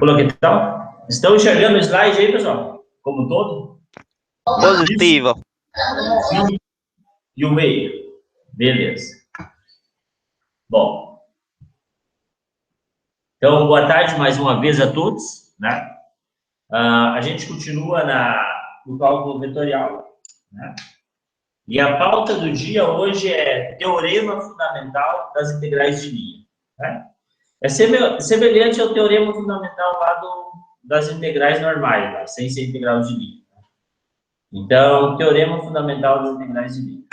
Coloquei então. Estão enxergando o slide aí, pessoal? Como um todo? Positivo. E o meio. Beleza. Bom. Então, boa tarde mais uma vez a todos, né? A gente continua no cálculo vetorial, né? E a pauta do dia hoje é Teorema Fundamental das Integrais de Linha, né? É semelhante ao Teorema Fundamental lá das integrais normais, lá, sem ser integral de linha. Então, Teorema Fundamental das Integrais de Linha.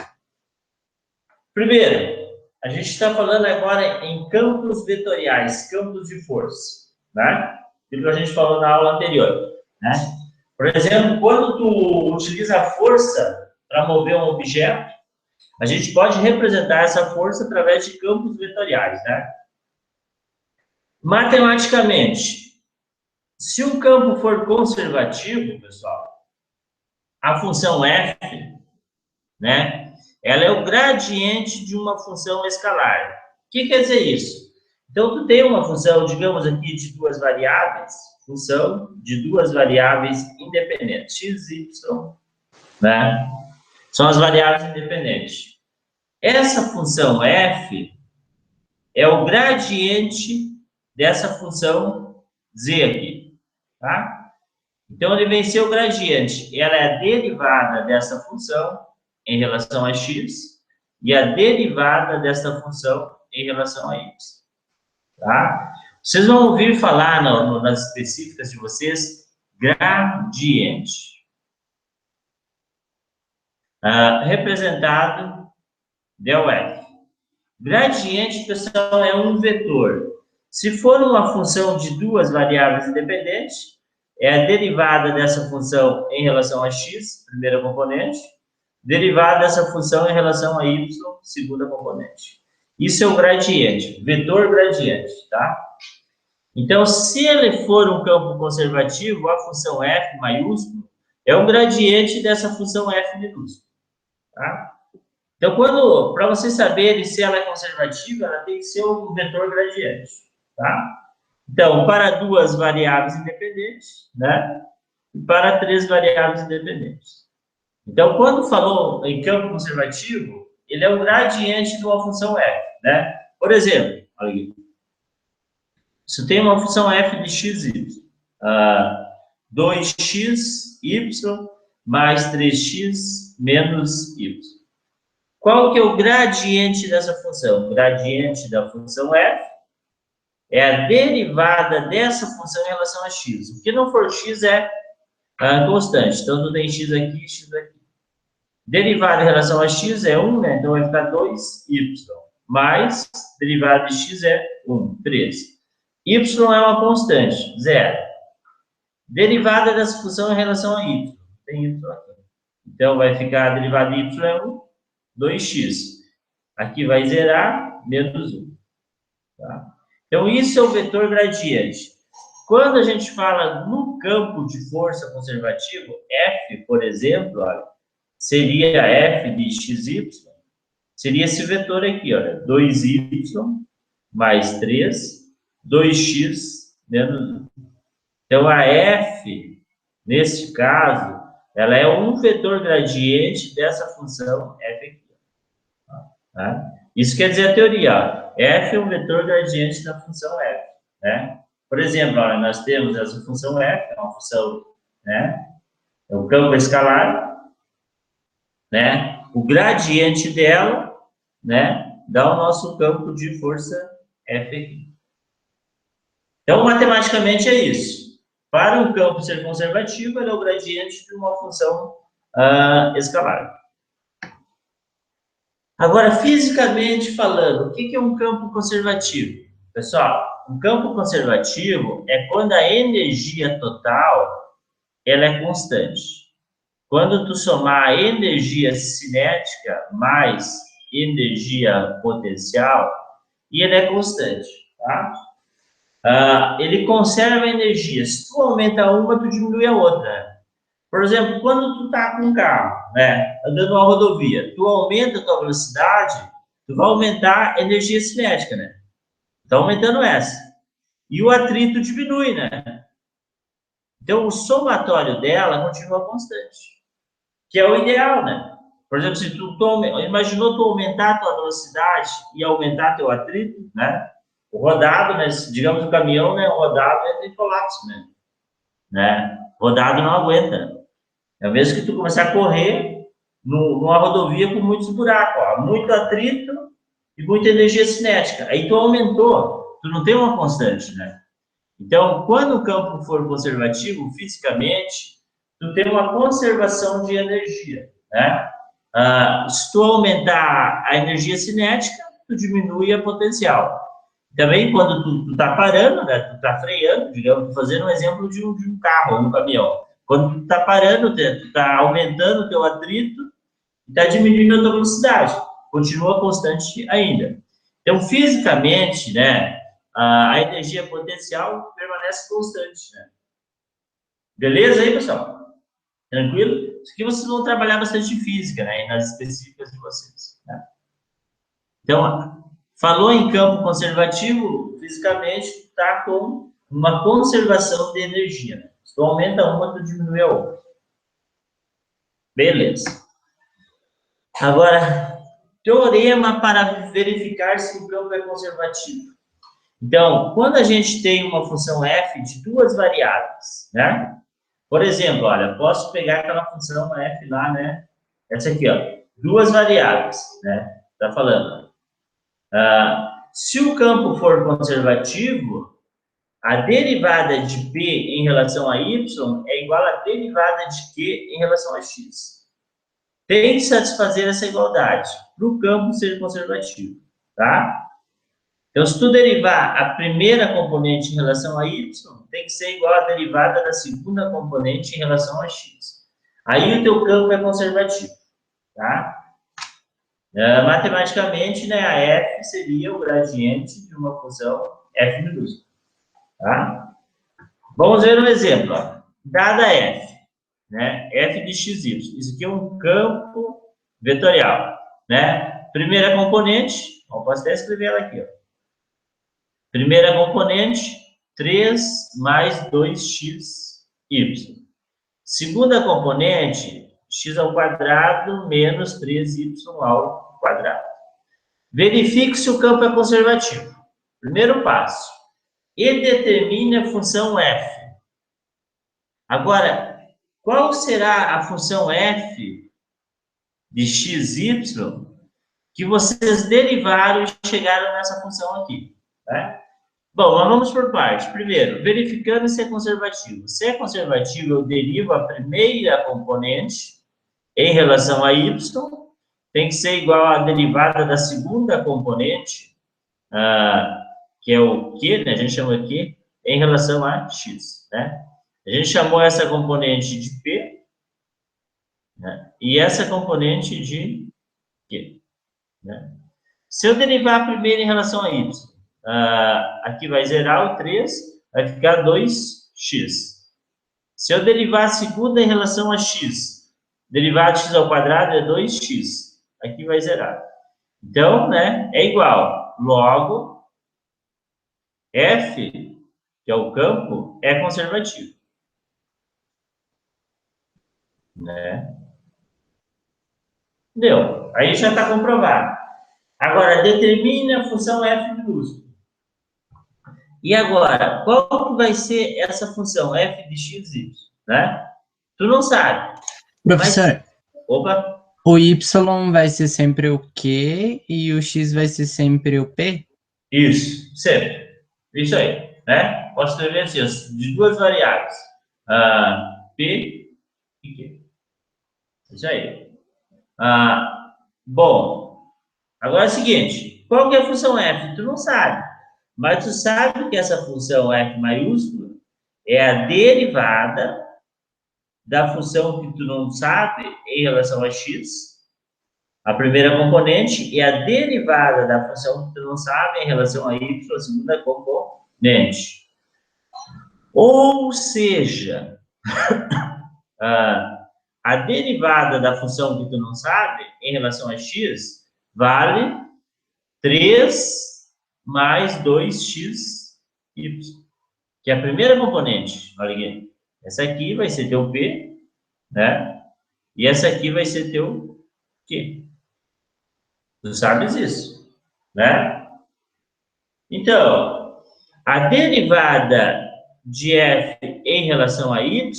Primeiro, a gente está falando agora em campos vetoriais, campos de força, né? Aquilo que a gente falou na aula anterior, né? Por exemplo, quando tu utiliza a força para mover um objeto, a gente pode representar essa força através de campos vetoriais, né? Matematicamente, se o campo for conservativo, pessoal, a função f, né, ela é o gradiente de uma função escalar. O que quer dizer isso? Então, tu tem uma função, digamos aqui, de duas variáveis, função de duas variáveis independentes, x e y, né? São as variáveis independentes. Essa função f é o gradiente dessa função z aqui, tá? Então, ele vem ser o gradiente. Ela é a derivada dessa função em relação a x e a derivada dessa função em relação a y, tá? Vocês vão ouvir falar nas específicas de vocês, gradiente. Representado ∇f. Gradiente, pessoal, é um vetor. Se for uma função de duas variáveis independentes, é a derivada dessa função em relação a x, primeira componente, derivada dessa função em relação a y, segunda componente. Isso é o gradiente, vetor gradiente, tá? Então, se ele for um campo conservativo, a função f maiúsculo é o gradiente dessa função f minúsculo, tá? Então, para vocês saberem se ela é conservativa, ela tem que ser um vetor gradiente, tá? Então, para duas variáveis independentes, né? E para três variáveis independentes. Então, quando falou em campo conservativo, ele é o gradiente de uma função f, né? Por exemplo, olha aqui. Se tem uma função f de x, y, 2x, y, mais 3x, menos y. Qual que é o gradiente dessa função? O gradiente da função f é a derivada dessa função em relação a x. O que não for x é constante. Então, tu tem x aqui, x aqui. Derivada em relação a x é 1, né? Então, vai ficar 2y. Mais, derivada de x é 1, 3. Y é uma constante, 0. Derivada dessa função em relação a y. Tem y aqui. Então, vai ficar a derivada de y é 1, 2x. Aqui vai zerar, menos 1. Tá? Então, isso é o vetor gradiente. Quando a gente fala no campo de força conservativo, F, por exemplo, olha, seria F de xy, seria esse vetor aqui, olha, 2y mais 3, 2x menos 1. Então, a F, nesse caso, ela é um vetor gradiente dessa função F aqui. Tá? Isso quer dizer a teoria, ó. F é um vetor gradiente da função f, né? Por exemplo, olha, nós temos essa função f, é uma função, né? É um campo escalar, né? O gradiente dela, né? Dá o nosso campo de força f aqui. Então, matematicamente é isso. Para um campo ser conservativo, ele é o gradiente de uma função escalar. Agora, fisicamente falando, o que é um campo conservativo? Pessoal, um campo conservativo é quando a energia total ela é constante. Quando tu somar a energia cinética mais energia potencial, e ele é constante, tá? Ele conserva a energia. Se tu aumenta uma, tu diminui a outra. Por exemplo, quando tu tá com um carro, né, andando numa rodovia, tu aumenta a tua velocidade, tu vai aumentar a energia cinética, né? Tá aumentando essa. E o atrito diminui, né? Então, o somatório dela continua constante, que é o ideal, né? Por exemplo, se imaginou tu aumentar a tua velocidade e aumentar teu atrito, né? O rodado, né? Digamos o caminhão, né? O rodado entra em colapso, né? Rodado não aguenta. É o mesmo que tu começar a correr numa rodovia com muitos buracos, ó, muito atrito e muita energia cinética. Aí tu aumentou, tu não tem uma constante, né? Então, quando o campo for conservativo, fisicamente, tu tem uma conservação de energia, né? Se tu aumentar a energia cinética, tu diminui a potencial. Também, quando tu tá parando, né? Tu tá freando, digamos, fazendo um exemplo de um carro, um caminhão. Quando tu tá parando, tu tá aumentando o teu atrito e tá diminuindo a tua velocidade. Continua constante ainda. Então, fisicamente, né? A energia potencial permanece constante, né? Beleza aí, pessoal? Tranquilo? Isso aqui vocês vão trabalhar bastante física, né? E nas específicas de vocês, né? Então, falou em campo conservativo, fisicamente está com uma conservação de energia, né? Se tu aumenta uma, tu diminui a outra. Beleza. Agora, teorema para verificar se o campo é conservativo. Então, quando a gente tem uma função f de duas variáveis, né? Por exemplo, olha, posso pegar aquela função f lá, né? Essa aqui, ó, duas variáveis, né? Tá falando. Se o campo for conservativo, a derivada de p em relação a y é igual à derivada de q em relação a x. Tem que satisfazer essa igualdade para o campo ser conservativo, tá? Então, se tu derivar a primeira componente em relação a y, tem que ser igual à derivada da segunda componente em relação a x. Aí o teu campo é conservativo, tá? Matematicamente, né, a f seria o gradiente de uma função f minúscula, tá? Vamos ver um exemplo, ó. Dada f, né, f de xy. Isso aqui é um campo vetorial, né? Primeira componente, ó, posso até escrever ela aqui, ó. Primeira componente, 3 mais 2x, y. Segunda componente, x ao quadrado menos 3y ao quadrado. Verifique se o campo é conservativo. Primeiro passo. E determine a função f. Agora, qual será a função f de xy que vocês derivaram e chegaram nessa função aqui, tá? Bom, mas vamos por partes. Primeiro, verificando se é conservativo. Se é conservativo, eu derivo a primeira componente em relação a y, tem que ser igual à derivada da segunda componente, que é o q, né? A gente chama aqui, em relação a x, né? A gente chamou essa componente de p, né? E essa componente de q, né? Se eu derivar a primeira em relação a y, aqui vai zerar o 3, vai ficar 2x. Se eu derivar a segunda em relação a x, derivado de x ao quadrado é 2x. Aqui vai zerar. Então, né, é igual. Logo, f, que é o campo, é conservativo, né? Deu. Aí já está comprovado. Agora, determine a função f minúsculo. E agora, qual que vai ser essa função f de x, y, né? Tu não sabe. Professor, Mas... Opa! o y vai ser sempre o q e o x vai ser sempre o p? Isso, sempre. Isso aí, né? Posso escrever assim, de duas variáveis. P e Q. Isso aí. Bom, agora é o seguinte. Qual que é a função f? Tu não sabe. Mas tu sabe que essa função f maiúscula é a derivada da função que tu não sabe em relação a x, a primeira componente, e a derivada da função que tu não sabe em relação a y, a segunda componente. Ou seja, a derivada da função que tu não sabe em relação a x vale 3 mais 2xy, que é a primeira componente. Olha aqui. Essa aqui vai ser teu P, né? E essa aqui vai ser teu Q. Tu sabes isso, né? Então, a derivada de f em relação a y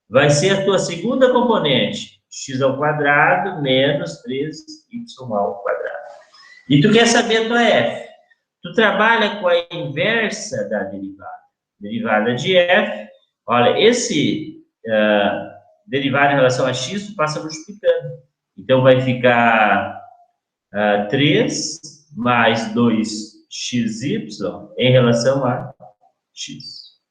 vai ser a tua segunda componente, x ao quadrado menos 3y ao quadrado. E tu quer saber a tua f. Tu trabalha com a inversa da derivada. Derivada de f, olha, esse derivada em relação a x, tu passa multiplicando. Então, vai ficar 3 mais 2xy em relação a x.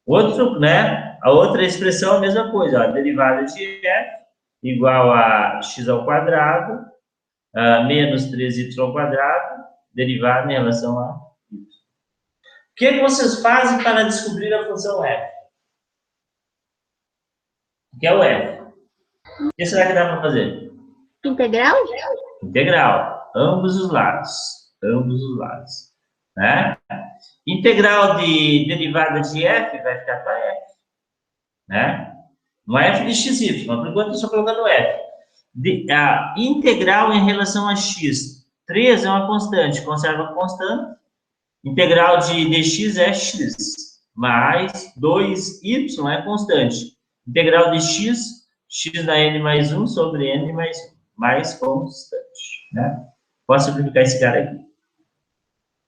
Outro, né? A outra expressão é a mesma coisa. A derivada de f igual a x ao quadrado menos 3y ao quadrado, derivada em relação a y. O que vocês fazem para descobrir a função f? O que é o f? O que será que dá para fazer? Integral? Integral. Ambos os lados. Ambos os lados. Né? Integral de derivada de f vai ficar para f. Né? Não é f de xy. Por enquanto, eu estou colocando f. A integral em relação a x. 3 é uma constante. Conserva a constante. Integral de dx é x. Mais 2y é constante. Integral de x, x na n mais 1 sobre n mais 1. Mais constante. Né? Posso simplificar esse cara aqui.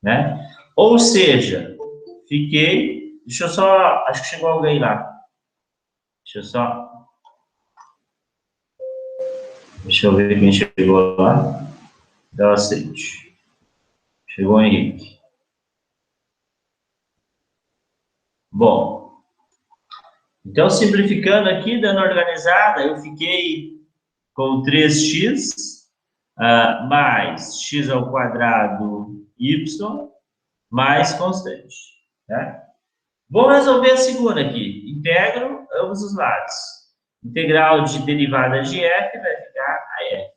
Né? Ou seja, fiquei... Deixa eu só... Acho que chegou alguém lá. Deixa eu ver quem chegou lá. Dá aceite. Chegou o Henrique. Bom. Então, simplificando aqui, dando organizada, eu fiquei com 3x mais x ao quadrado y mais constante. Né? Vou resolver a segunda aqui. Integro ambos os lados. Integral de derivada de f vai ficar a f.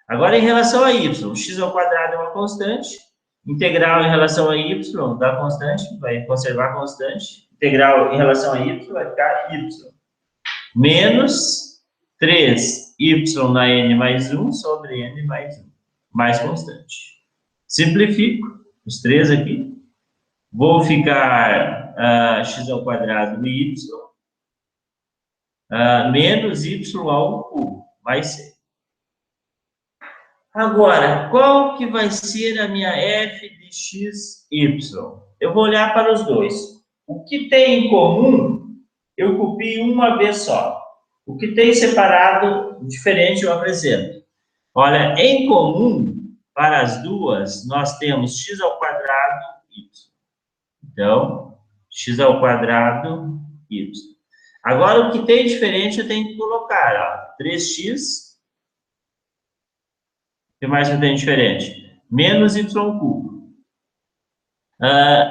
Agora, em relação a y, x ao quadrado é uma constante. Integral em relação a y da constante, vai conservar a constante. Integral em relação a y vai ficar y. Menos 3y na n mais 1 sobre n mais 1. Mais constante. Simplifico os três aqui. Vou ficar x ao quadrado y menos y ao cubo, mais c. Agora, qual que vai ser a minha f de x, y? Eu vou olhar para os dois. O que tem em comum, eu copio uma vez só. O que tem separado, diferente, eu apresento. Olha, em comum, para as duas, nós temos x ao quadrado y. Então, x ao quadrado y. Agora, o que tem diferente, eu tenho que colocar, ó, 3x. O que mais eu tenho diferente? Menos y cubo.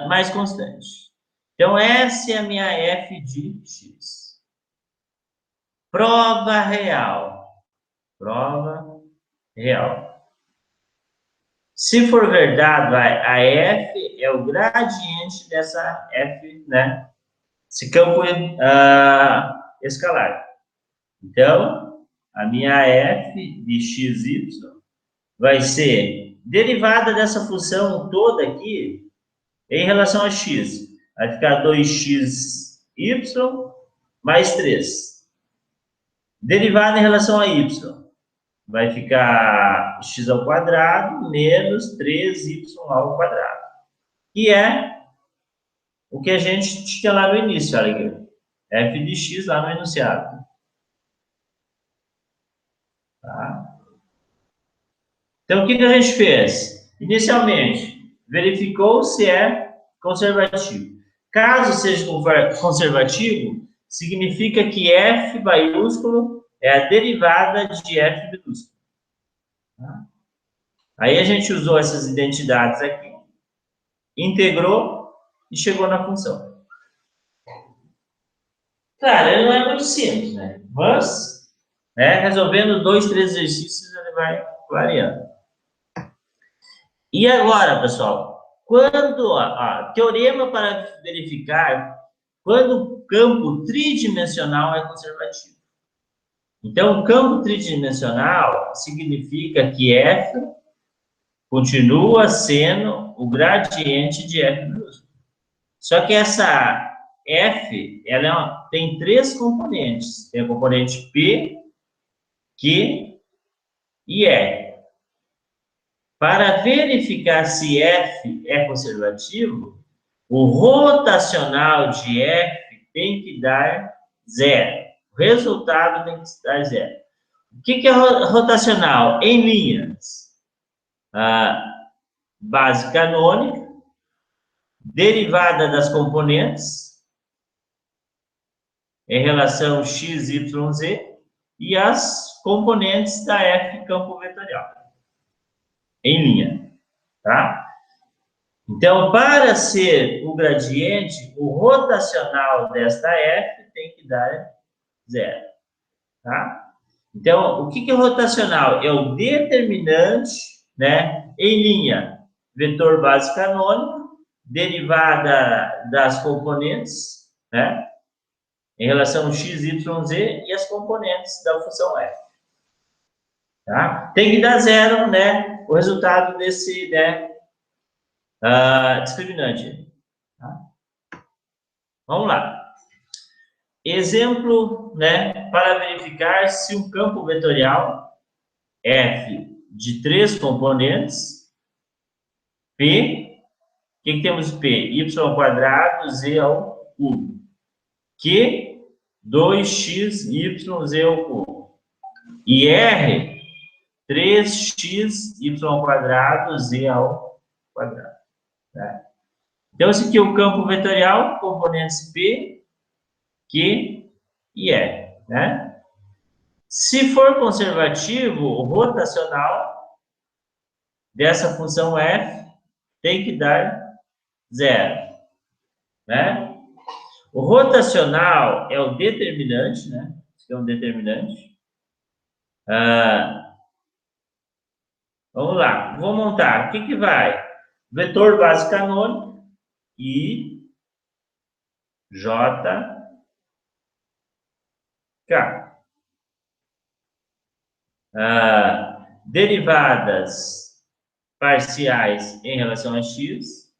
Mais constante. Então, essa é a minha f de x. Prova real. Prova real. Se for verdade, a f é o gradiente dessa f, né? Esse campo escalar. Então, a minha f de xy vai ser derivada dessa função toda aqui em relação a x. Vai ficar 2xy mais 3. Derivada em relação a y. Vai ficar x ao quadrado menos 3y ao quadrado. Que é o que a gente tinha lá no início, olha aqui. F de x lá no enunciado. Tá? Então, o que a gente fez? Inicialmente, verificou se é conservativo. Caso seja conservativo, significa que f maiúsculo é a derivada de f minúsculo. Tá? Aí a gente usou essas identidades aqui, integrou e chegou na função. Claro, não é muito simples, né? Mas, resolvendo 2, 3 exercícios, ele vai variando. E agora, pessoal, Quando, teorema para verificar quando o campo tridimensional é conservativo. Então, o campo tridimensional significa que F continua sendo o gradiente de F minúsculo. Só que essa F, ela tem três componentes. Tem o componente P, Q e R. Para verificar se F é conservativo, o rotacional de F tem que dar zero. O resultado tem que dar zero. O que é rotacional? Em linhas. Base canônica, derivada das componentes, em relação x, y, z, e as componentes da F campo vetorial. Em linha, tá? Então, para ser o gradiente, o rotacional desta F tem que dar zero, tá? Então, o que é rotacional? É o determinante, né, em linha, vetor base canônico, derivada das componentes, né, em relação ao x, y, z, e as componentes da função f. Tá? Tem que dar zero, né, o resultado desse, né, discriminante. Tá? Vamos lá. Exemplo, né, para verificar se um campo vetorial f de três componentes, p, o que temos p? Y² z ao cubo. Q, 2x, y, z ao cubo. E r, 3x, y² z ao quadrado. Tá? Então, esse aqui é o campo vetorial, componentes P, Q e R. Né? Se for conservativo, o rotacional dessa função f tem que dar zero. Né? O rotacional é o determinante, né? Isso é um determinante. Vamos lá, vou montar. O que vai? Vetor base canônico, I, J, K. Derivadas parciais em relação a x,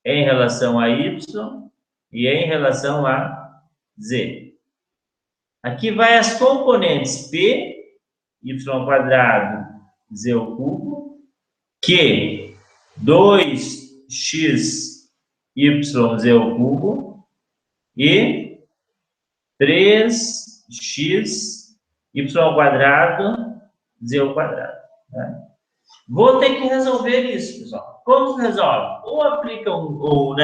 em relação a y e em relação a z. Aqui vai as componentes p, y², z ao cubo, q, 2x, y, z ao cubo, e 3x, y², z ao quadrado. Né? Vou ter que resolver isso, pessoal. Como se resolve? Ou aplica um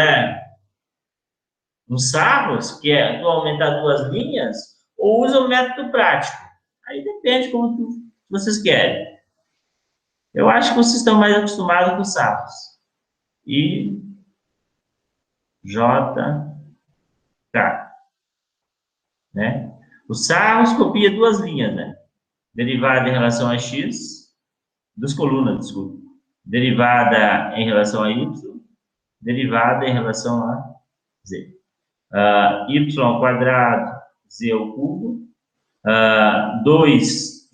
Sarros, que é aumentar duas linhas, ou usa o método prático. Aí depende como vocês querem. Eu acho que vocês estão mais acostumados com Sarros. I, J, K. Né? O Sarros copia duas linhas, né? Derivada em relação a x, duas colunas, desculpa. Derivada em relação a y, derivada em relação a z. Y², z ao cubo, 2x,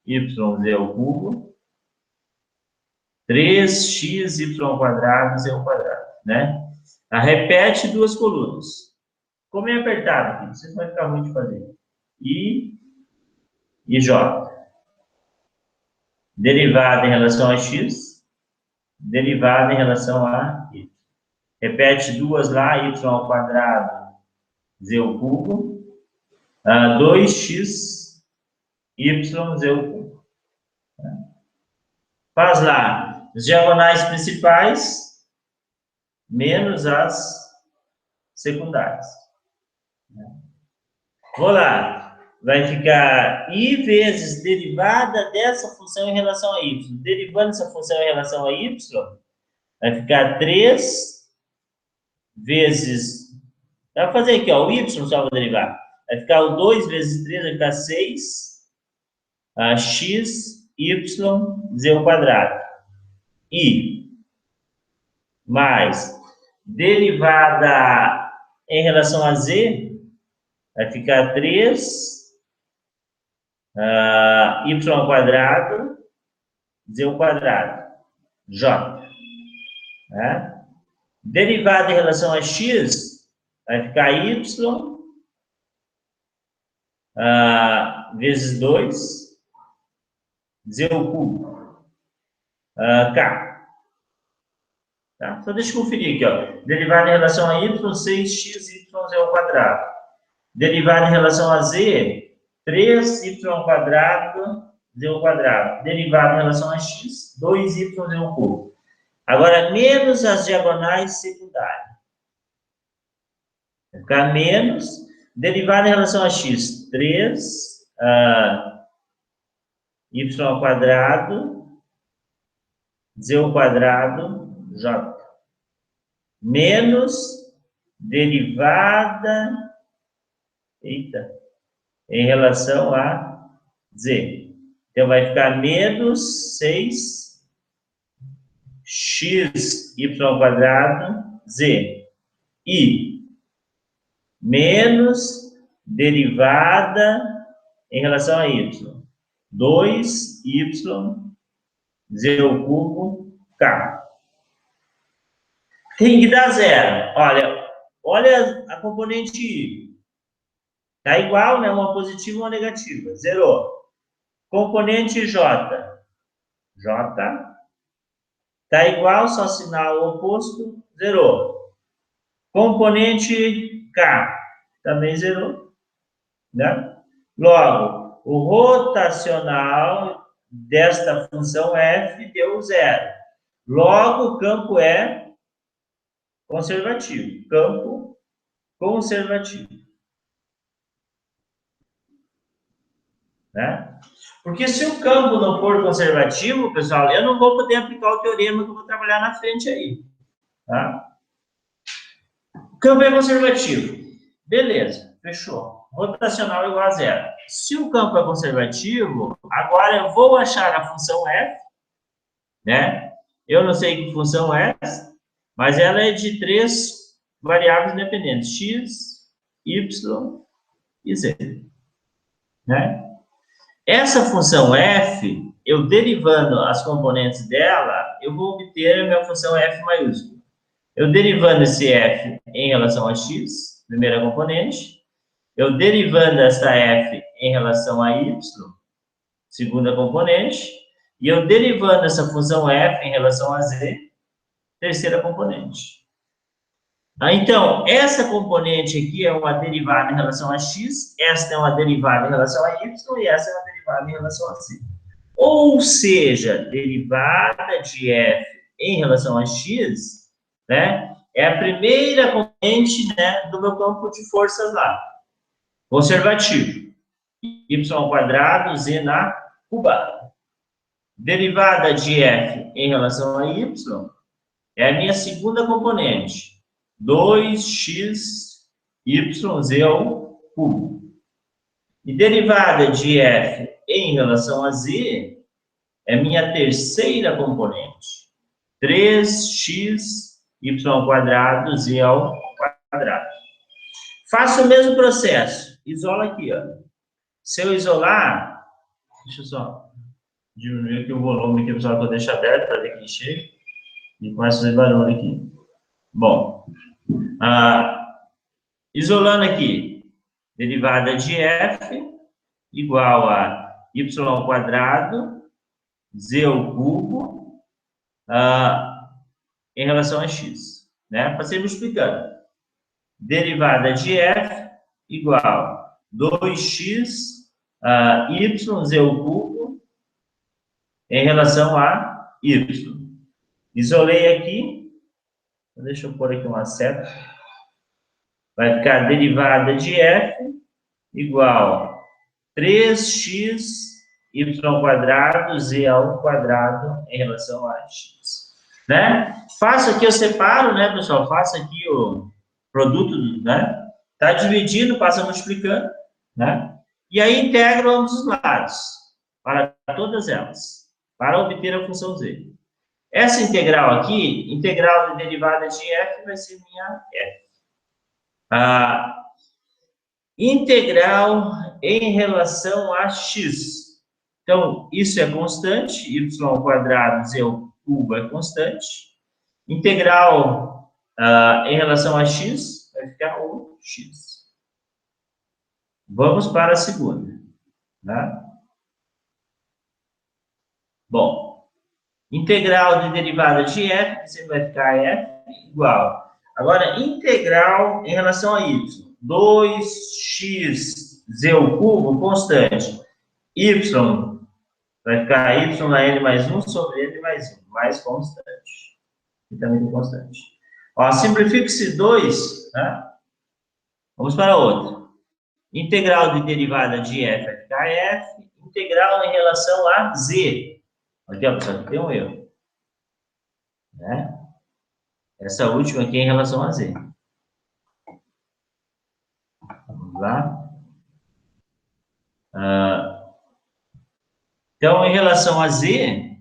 y, z ao cubo, 3x, y², z ao quadrado, né? Repete duas colunas. Como é apertado aqui, vocês vão ficar ruim de fazer. I e J. Derivada em relação a x, derivada em relação a y. Repete duas lá, y², z ao cubo, 2x, y, z ao cubo. Faz lá as diagonais principais menos as secundárias. Vou lá. Vai ficar i vezes derivada dessa função em relação a y. Derivando essa função em relação a y, vai ficar 3 vezes... Vai fazer aqui, ó, o y só vou derivar. Vai ficar o 2 vezes 3, vai ficar 6. X, y, z ao quadrado. I. mais derivada em relação a z, vai ficar 3 y ao quadrado, z ao quadrado, j. Né? Derivada em relação a x, vai ficar y vezes 2, z ao cubo, k. Tá? Então, deixa eu conferir aqui, ó. Derivada em relação a y, 6xy ao quadrado. Derivada em relação a z, 3y ao quadrado, z ao quadrado. Derivada em relação a x, 2y ao cubo. Agora, menos as diagonais secundárias. Vai ficar menos, derivada em relação a x, 3 y ao quadrado, z ao quadrado, j. Menos derivada, em relação a z. Então, vai ficar menos 6 x y ao quadrado, z. E menos derivada em relação a y. 2y z ao cubo, k. Tem que dar zero. Olha a componente i. Está igual, né? Uma positiva e uma negativa. Zerou. Componente j. J. Está igual, só sinal oposto. Zerou. Componente k. Também zerou. Né? Logo, o rotacional desta função f deu zero. Logo, o campo é conservativo. Campo conservativo. Né? Porque se o campo não for conservativo, pessoal, eu não vou poder aplicar o teorema que eu vou trabalhar na frente aí. Tá? O campo é conservativo. Beleza, fechou. Rotacional igual a zero. Se o campo é conservativo, agora eu vou achar a função f, né? Eu não sei que função é essa, mas ela é de 3 variáveis independentes, x, y e z. Né? Essa função f, eu derivando as componentes dela, eu vou obter a minha função f maiúscula. Eu derivando esse f em relação a x, primeira componente, eu derivando essa f em relação a y, segunda componente, e eu derivando essa função f em relação a z, terceira componente. Então, essa componente aqui é uma derivada em relação a x, esta é uma derivada em relação a y e essa é uma derivada em relação a z. Ou seja, derivada de f em relação a x, né, é a primeira componente, né, do meu campo de forças lá. Conservativo. Y ao quadrado, z na cubada. Derivada de f em relação a y é a minha segunda componente. 2x, y, z ao cubo. E derivada de f em relação a z é minha terceira componente. 3x, y ao quadrado, z ao quadrado. Faço o mesmo processo. Isola aqui, ó. Se eu isolar, deixa eu só diminuir aqui o volume aqui, pessoal, que eu deixo aberto para ver que encher. E começa a fazer barulho aqui. Bom, isolando aqui, derivada de f igual a y ao quadrado, z ao cubo, em relação a x. Né? Passei me explicando. Derivada de f igual a 2x, y, z ao cubo, em relação a y. Isolei aqui, deixa eu pôr aqui uma seta. Vai ficar derivada de f igual a 3x, y ao quadrado, z ao quadrado, em relação a x. Né? Faço aqui, eu separo, né, pessoal? Faço aqui o produto, né? Tá dividindo, passa multiplicando, né? E aí integro ambos os lados, para todas elas, para obter a função z. Essa integral aqui, integral de derivada de f, vai ser minha f. A integral em relação a x. Então, isso é constante, y ao quadrado, z ao cubo é constante. Integral em relação a x, vai ficar o x. Vamos para a segunda. Tá? Bom, integral de derivada de f, você vai ficar f igual. Agora, integral em relação a y. 2x z ao cubo, constante. Y vai ficar y na n mais 1 sobre n mais 1, mais constante. E também tem constante. Ó, simplifique-se 2, tá? Vamos para outro. Integral de derivada de f vai ficar f. Integral em relação a z. Aqui, ó, pessoal, tem um erro. Né? Essa última aqui é em relação a z. Vamos lá. Então, em relação a z,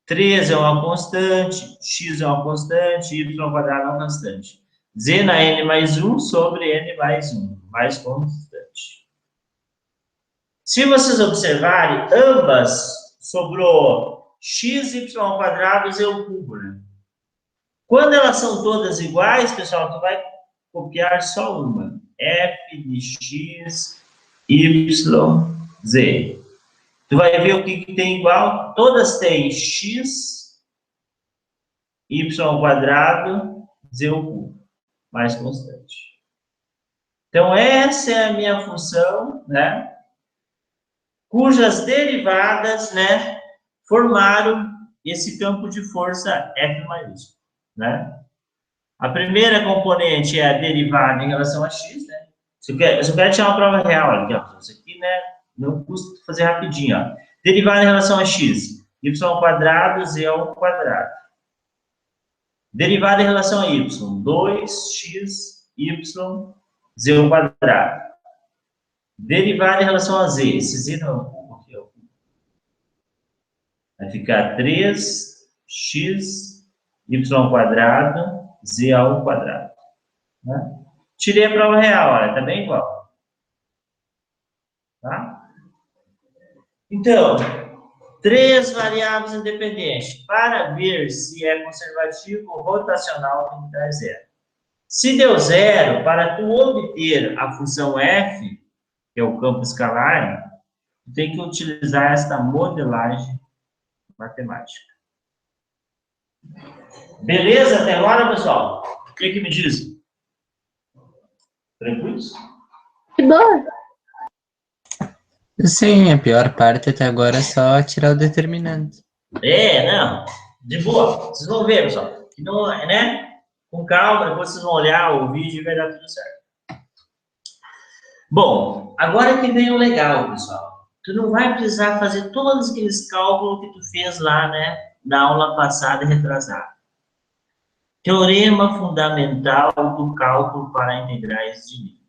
3 é uma constante, x é uma constante, y ao quadrado é uma constante. Z na n mais 1 sobre n mais 1, mais constante. Se vocês observarem, ambas sobrou x, y ao quadrado, z ao cubo, né? Quando elas são todas iguais, pessoal, tu vai copiar só uma. F de x, y, z. Tu vai ver o que tem igual. Todas têm x, y ao quadrado, z ao cubo, mais constante. Então, essa é a minha função, né? Cujas derivadas, né, formaram esse campo de força F maiúsculo, né? A primeira componente é a derivada em relação a x, né? Eu só quero tirar uma prova real aqui, ó. Isso aqui, né, não custa fazer rapidinho, ó. Derivada em relação a x, y ao quadrado, z ao quadrado. Derivada em relação a y, 2x, y, z ao quadrado. Derivada em relação a z, esse z não, aqui, ó. Vai ficar 3x, y ao quadrado, z ao quadrado. Né? Tirei a prova real, olha, tá bem igual. Tá? Então, 3 variáveis independentes. Para ver se é conservativo ou rotacional, tem que dar 0. Se deu 0, para tu obter a função f, que é o campo escalar, tu tem que utilizar esta modelagem matemática. Beleza até agora, pessoal? O que me diz? Tranquilos? Que bom. Sim, a pior parte até agora é só tirar o determinante. Não. De boa. Vocês vão ver, pessoal. Que não, né? Com calma, depois vocês vão olhar o vídeo e vai dar tudo certo. Bom, agora que vem o legal, pessoal. Tu não vai precisar fazer todos aqueles cálculos que tu fez lá, né? Na aula passada e retrasada. Teorema fundamental do cálculo para integrais de nível.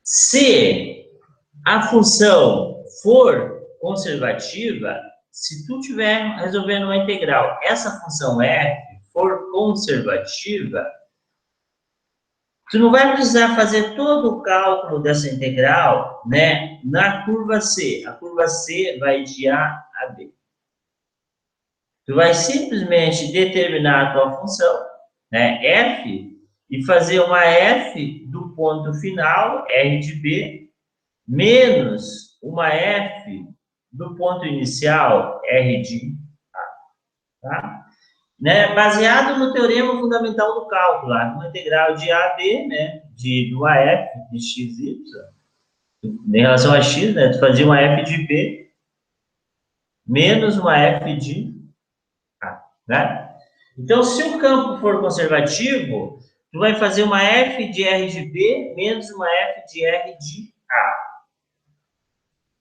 Se a função for conservativa, se tu estiver resolvendo uma integral, essa função f for conservativa, tu não vai precisar fazer todo o cálculo dessa integral, né, na curva C. A curva C vai de A a B. Tu vai simplesmente determinar a tua função, né, f, e fazer uma f do ponto final, R de B, menos uma f do ponto inicial, R de A. Tá? Né? Baseado no teorema fundamental do cálculo, uma integral de A a B, né? Do AF de XY, em relação a x, né? Tu fazia uma f de B menos uma f de A. Né? Então, se o campo for conservativo, tu vai fazer uma f de R de B menos uma f de R de A.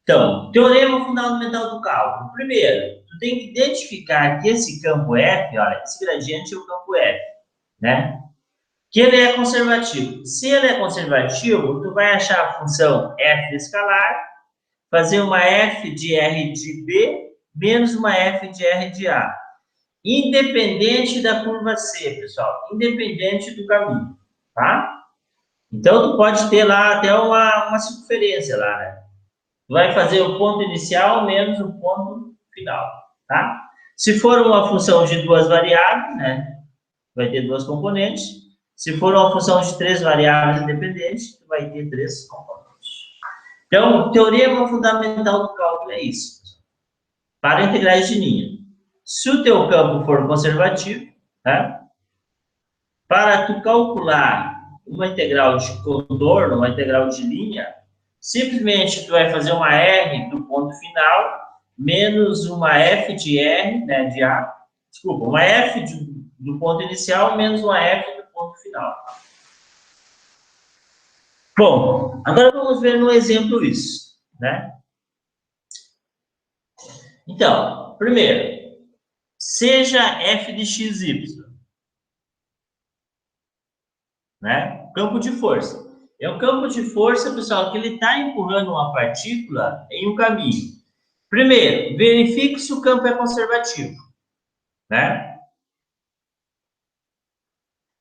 Então, teorema fundamental do cálculo. Primeiro, tu tem que identificar que esse campo F, olha, esse gradiente é o campo F, né? Que ele é conservativo. Se ele é conservativo, tu vai achar a função f escalar, fazer uma f de R de B menos uma f de R de A. Independente da curva C, pessoal. Independente do caminho, tá? Então, tu pode ter lá até uma circunferência lá, né? Tu vai fazer o ponto inicial menos o ponto final, tá? Se for uma função de duas variáveis, né? Vai ter duas componentes. Se for uma função de três variáveis independentes, tu vai ter três componentes. Então, o teorema fundamental do cálculo é isso. Para integrais de linha. Se o teu campo for conservativo, tá? Para tu calcular uma integral de contorno, uma integral de linha, simplesmente tu vai fazer uma R do ponto final, menos uma F de R, né, de A, desculpa, uma F do ponto inicial, menos uma F do ponto final. Bom, agora vamos ver no exemplo isso, né? Então, primeiro, seja f de x, y, né? Campo de força. É um campo de força, pessoal, que ele está empurrando uma partícula em um caminho. Primeiro, verifique se o campo é conservativo, né?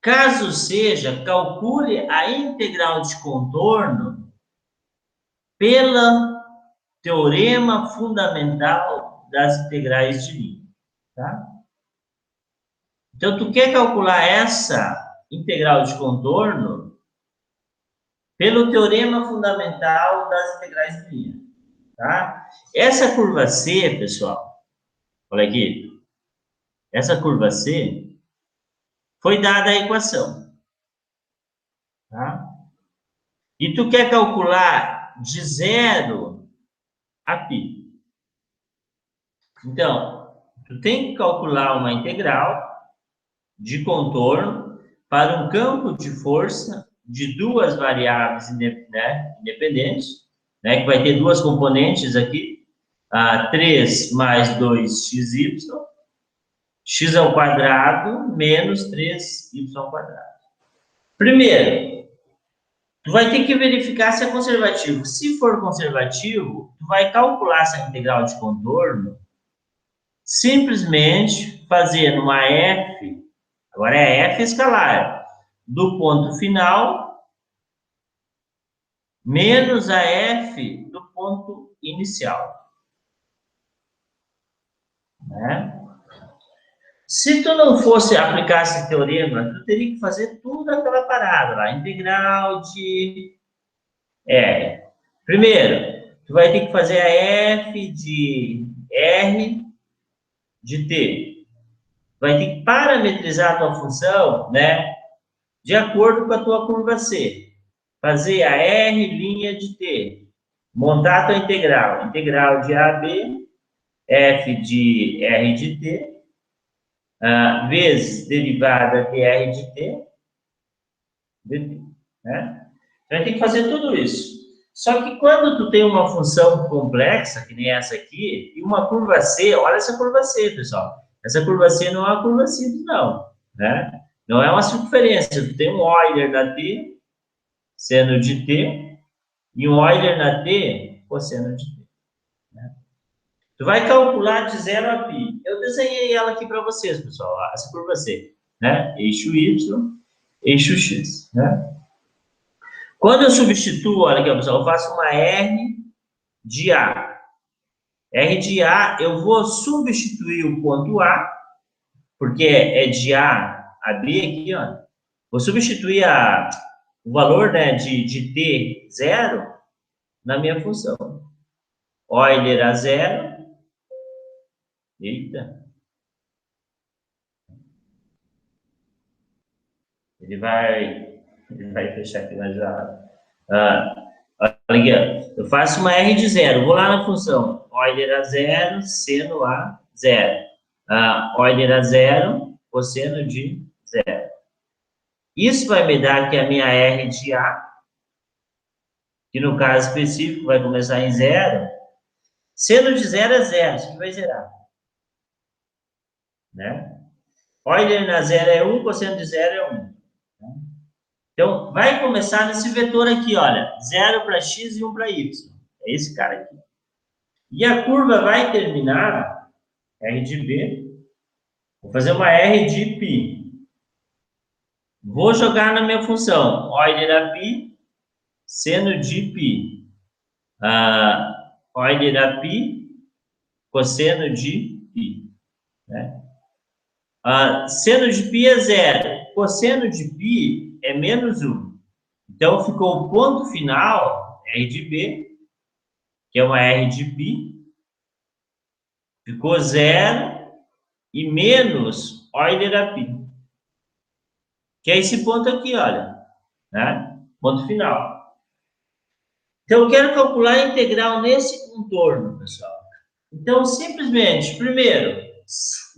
Caso seja, calcule a integral de contorno pelo teorema fundamental das integrais de linha, tá? Então, tu quer calcular essa integral de contorno pelo teorema fundamental das integrais de linha, tá? Essa curva C, pessoal, olha aqui, essa curva C foi dada a equação, tá? E tu quer calcular de 0 a π. Então, tu tem que calcular uma integral de contorno para um campo de força de duas variáveis, né, independentes, né, que vai ter duas componentes aqui, 3 mais 2xy, x ao quadrado menos 3y ao quadrado. Primeiro, tu vai ter que verificar se é conservativo. Se for conservativo, tu vai calcular essa integral de contorno simplesmente fazendo uma f, agora é f escalar, do ponto final menos a f do ponto inicial, né? Se tu não fosse aplicar esse teorema, tu teria que fazer tudo aquela parada lá, integral de R. Primeiro, tu vai ter que fazer a f de R de t. Vai ter que parametrizar a tua função, né, de acordo com a tua curva C. Fazer a R' de t. Montar a tua integral. Integral de AB, f de R de t, vezes derivada de R de t, dt, né? Então, vai ter que fazer tudo isso. Só que quando tu tem uma função complexa, que nem essa aqui, e uma curva C, olha essa curva C, pessoal. Essa curva C não é uma curva simples, não, né? Não é uma circunferência. Tu tem um Euler na t, seno de t, e um Euler na t, cosseno de t. Né? Tu vai calcular de 0 a π. Eu desenhei ela aqui para vocês, pessoal. Essa curva C, né? Eixo Y, eixo X, né? Quando eu substituo, olha aqui, pessoal, eu faço uma R de A. R de A, eu vou substituir o ponto A, porque é de A a B aqui, ó. Vou substituir o valor, né, de T 0 na minha função. Euler a 0. Eita. Ele vai fechar aqui na jogada. Olha aqui, ó. Eu faço uma R de 0. Vou lá na função. Euler a 0, seno a 0. Euler a 0, cosseno de 0. Isso vai me dar aqui a minha R de A, que no caso específico vai começar em 0. Seno de 0 é 0, isso aqui vai zerar. Né? Euler na 0 é 1, cosseno de 0 é 1. Então, vai começar nesse vetor aqui, olha, 0 para x e 1 para y. É esse cara aqui. E a curva vai terminar R de B. Vou fazer uma R de π. Vou jogar na minha função Euler a π, seno de π. Euler a π, cosseno de π. Né? Seno de π é 0. Cosseno de π é menos 1. Então, ficou o ponto final, R de B, que é uma R de π. Ficou 0 e menos Euler a π. Que é esse ponto aqui, olha. Né? Ponto final. Então, eu quero calcular a integral nesse contorno, pessoal. Então, simplesmente, primeiro,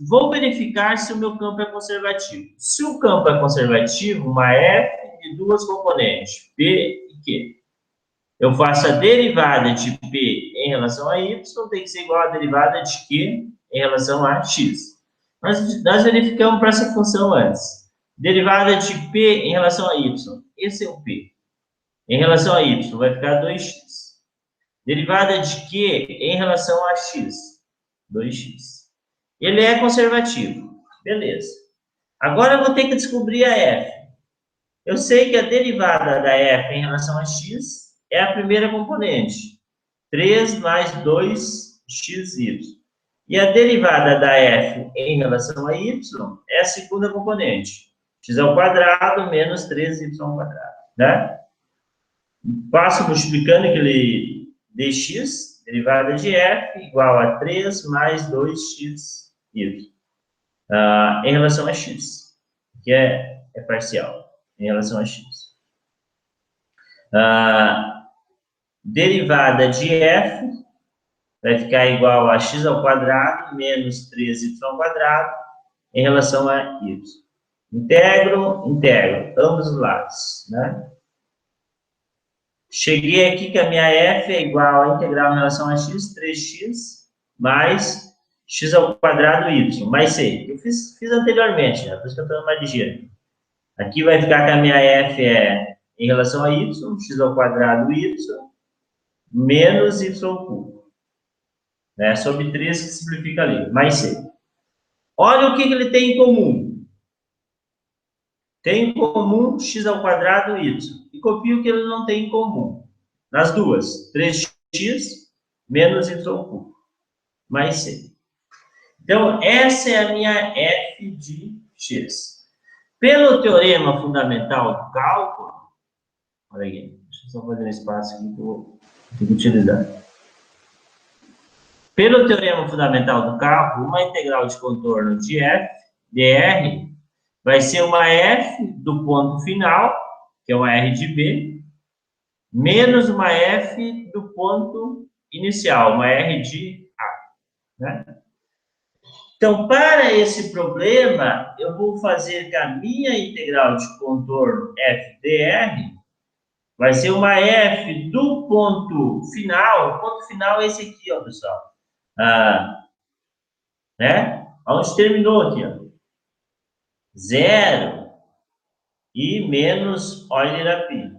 vou verificar se o meu campo é conservativo. Se o campo é conservativo, uma f de duas componentes, p e q. Eu faço a derivada de p em relação a y, tem que ser igual à derivada de q em relação a x. Nós verificamos para essa função antes. Derivada de p em relação a y. Esse é o p. Em relação a y, vai ficar 2x. Derivada de q em relação a x. 2x. Ele é conservativo. Beleza. Agora eu vou ter que descobrir a f. Eu sei que a derivada da f em relação a x é a primeira componente. 3 mais 2xy. E a derivada da f em relação a y é a segunda componente. X ao quadrado menos 3y ao quadrado. Né? Passo multiplicando aquele dx, derivada de f, igual a 3 mais 2xy. Em relação a x, que é parcial, em relação a x. Derivada de f vai ficar igual a x ao quadrado menos 3y ao quadrado em relação a y. Integro, ambos os lados, né? Cheguei aqui que a minha f é igual a integral em relação a x, 3x, mais x ao quadrado y, mais c. Eu fiz anteriormente, né? Por isso que eu estou mais ligeiro. Aqui vai ficar que a minha f é em relação a y, x ao quadrado y, menos y cubo. Né? Sobre 3 que simplifica ali, mais c. Olha o que ele tem em comum. Tem em comum x ao quadrado y. E copio o que ele não tem em comum. Nas duas, 3x menos y cubo, mais c. Então, essa é a minha f de x. Pelo teorema fundamental do cálculo, olha aqui, deixa eu só fazer um espaço aqui que eu tenho que utilizar. Pelo teorema fundamental do cálculo, uma integral de contorno de f, dr, vai ser uma f do ponto final, que é uma r de b, menos uma f do ponto inicial, uma r de a. Né? Então, para esse problema, eu vou fazer que a minha integral de contorno f dr vai ser uma f do ponto final. O ponto final é esse aqui, ó, pessoal. Né? Onde terminou aqui, ó. 0 e menos Euler a π.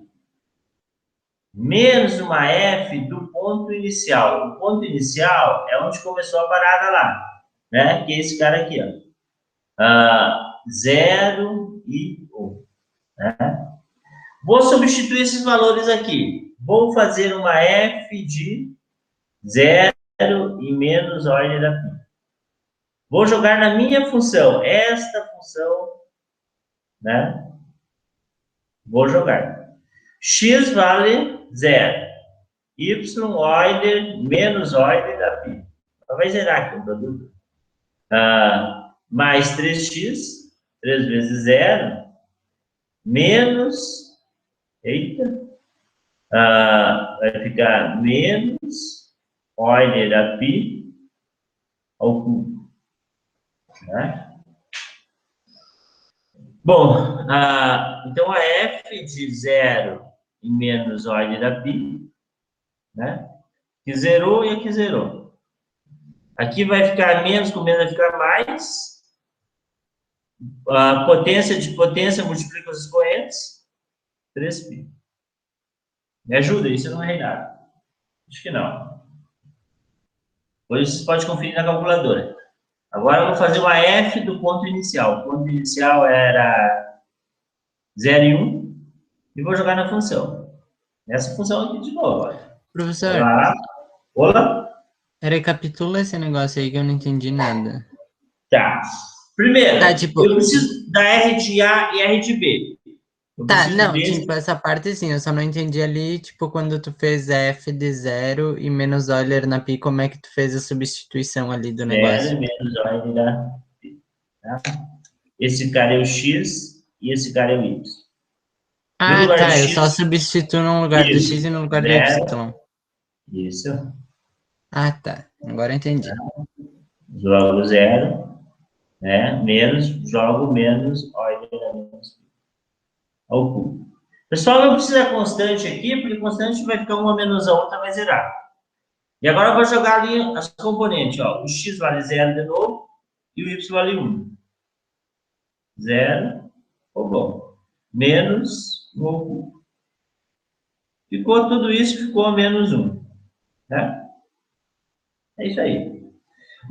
Menos uma f do ponto inicial. O ponto inicial é onde começou a parada lá, né? Que é esse cara aqui, ó. 0 e 1. Né? Vou substituir esses valores aqui. Vou fazer uma f de 0 e menos Euler a π. Vou jogar na minha função, esta função, né? Vou jogar. X vale 0. Y, Euler, menos Euler a π. Vai zerar aqui o produto. Mais 3x, 3 vezes 0, menos, vai ficar menos Euler a π ao cubo. Né? Bom, então a f de 0 e menos Euler a π, né? Que zerou e aqui zerou. Aqui vai ficar menos, com menos vai ficar mais. A potência de potência multiplica os expoentes. 3π. Me ajuda, isso eu não errei nada. Acho que não. Hoje vocês podem conferir na calculadora. Agora eu vou fazer uma f do ponto inicial. O ponto inicial era 0 e 1, e vou jogar na função. Essa função aqui de novo, olha. Professor, Olá. Olá. recapitula esse negócio aí que eu não entendi nada. Tá. Primeiro, Tá, tipo, eu preciso da R de A e R de B. Eu tá, preciso não, desse. tipo, essa parte sim, eu só não entendi ali, tipo, quando tu fez F de 0 e menos Euler na pi, como é que tu fez a substituição ali do 0 negócio? menos ordem da. Tá? Esse cara é o X e esse cara é o Y. No Ah, lugar de tá, eu só X, substituo no lugar do X isso. e no lugar do 0. Y. Isso. Ah, tá, agora eu entendi. Jogo 0, né? Menos, jogo menos ordem da menos ao cubo. Pessoal, não precisa constante aqui, porque constante vai ficar uma menos a outra, vai zerar. E agora eu vou jogar ali as componentes, ó. O X vale 0 de novo e o Y vale 1. 0, ficou bom. Menos 1 ao cubo. Ficou tudo isso, ficou menos 1. Né? É isso aí.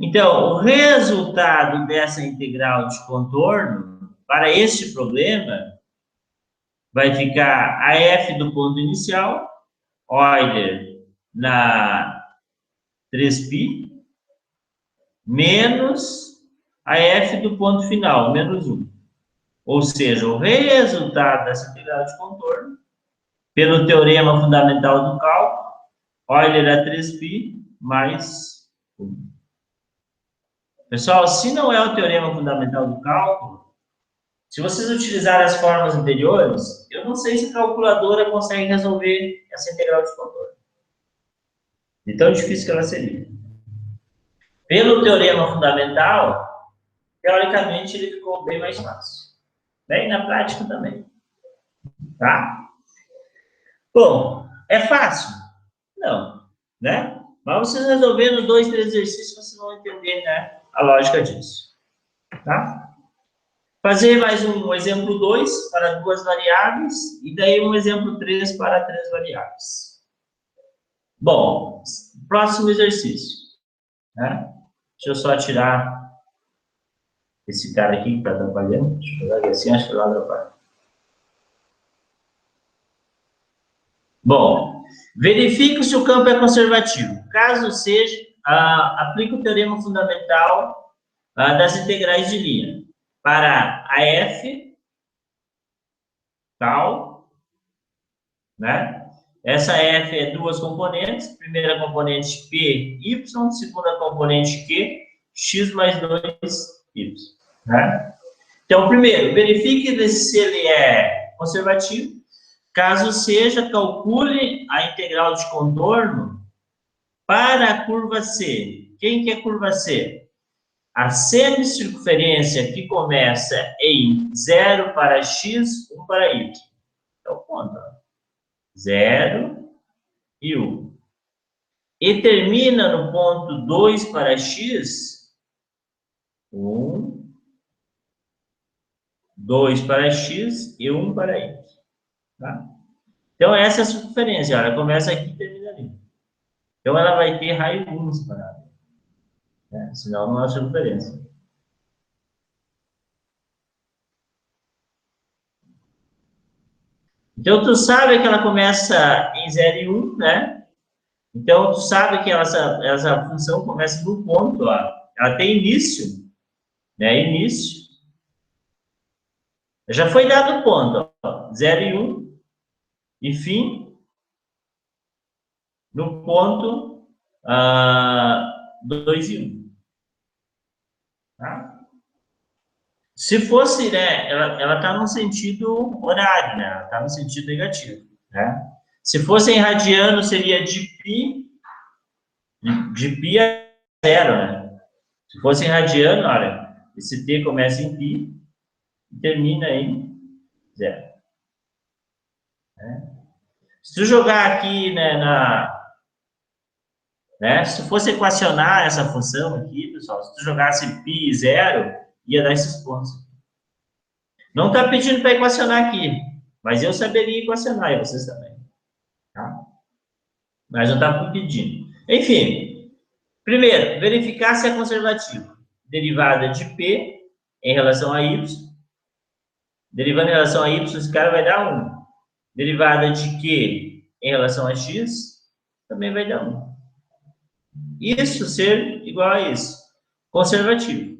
Então, o resultado dessa integral de contorno, para este problema, vai ficar a f do ponto inicial, Euler na 3π, menos a f do ponto final, menos 1. Ou seja, o resultado dessa integral de contorno, pelo teorema fundamental do cálculo, Euler a 3π mais 1. Pessoal, se não é o teorema fundamental do cálculo, se vocês utilizarem as formas anteriores, eu não sei se a calculadora consegue resolver essa integral de contorno. De tão difícil que ela seria. Pelo teorema fundamental, teoricamente ele ficou bem mais fácil. Bem, na prática também. Tá? Bom, é fácil? Não, né? Mas vocês resolvendo 2, 3 exercícios, vocês vão entender, né, a lógica disso. Tá? Fazer mais um exemplo 2 para 2 variáveis e daí um exemplo 3 para 3 variáveis. Bom, próximo exercício. Né? Deixa eu só tirar esse cara aqui que está atrapalhando. Deixa eu pegar assim, acho que lá atrapalha. Bom, verifique se o campo é conservativo. Caso seja, aplique o teorema fundamental das integrais de linha para a f tal, né? Essa f é duas componentes, primeira componente p, y, segunda componente q, x mais 2y. Né? Então, primeiro, verifique se ele é conservativo. Caso seja, calcule a integral de contorno para a curva C. Quem que é a curva C? A semicircunferência que começa em 0 para x, 1 para y. Então, conta. 0 e 1. E termina no ponto 2 para x, 1, 2 para x e 1 para y. Tá? Então, essa é a circunferência. Ela começa aqui e termina ali. Então, ela vai ter raio 1 separado. Né? Senão, não é circunferência. Então, tu sabe que ela começa em 0 e 1, né? Então, tu sabe que essa função começa no ponto, ó. Ela tem início, né? Início. Já foi dado o ponto, ó. 0 e 1, e fim no ponto 2 e 1. Tá? Se fosse, né, ela está no sentido horário, né? Ela está no sentido negativo, né? Se fosse em radiano, seria de pi a 0, né? Se fosse em radiano, olha, esse t começa em pi e termina em 0. Né? Se tu jogar aqui, né, se fosse equacionar essa função aqui, pessoal, se tu jogasse pi e 0, ia dar esses pontos. Não está pedindo para equacionar aqui, mas eu saberia equacionar, e vocês também. Tá? Mas não está pedindo. Enfim, primeiro, verificar se é conservativo. derivada de P em relação a Y. Derivando em relação a Y, esse cara vai dar 1. Derivada de Q em relação a X, também vai dar 1. Isso ser igual a isso. Conservativo.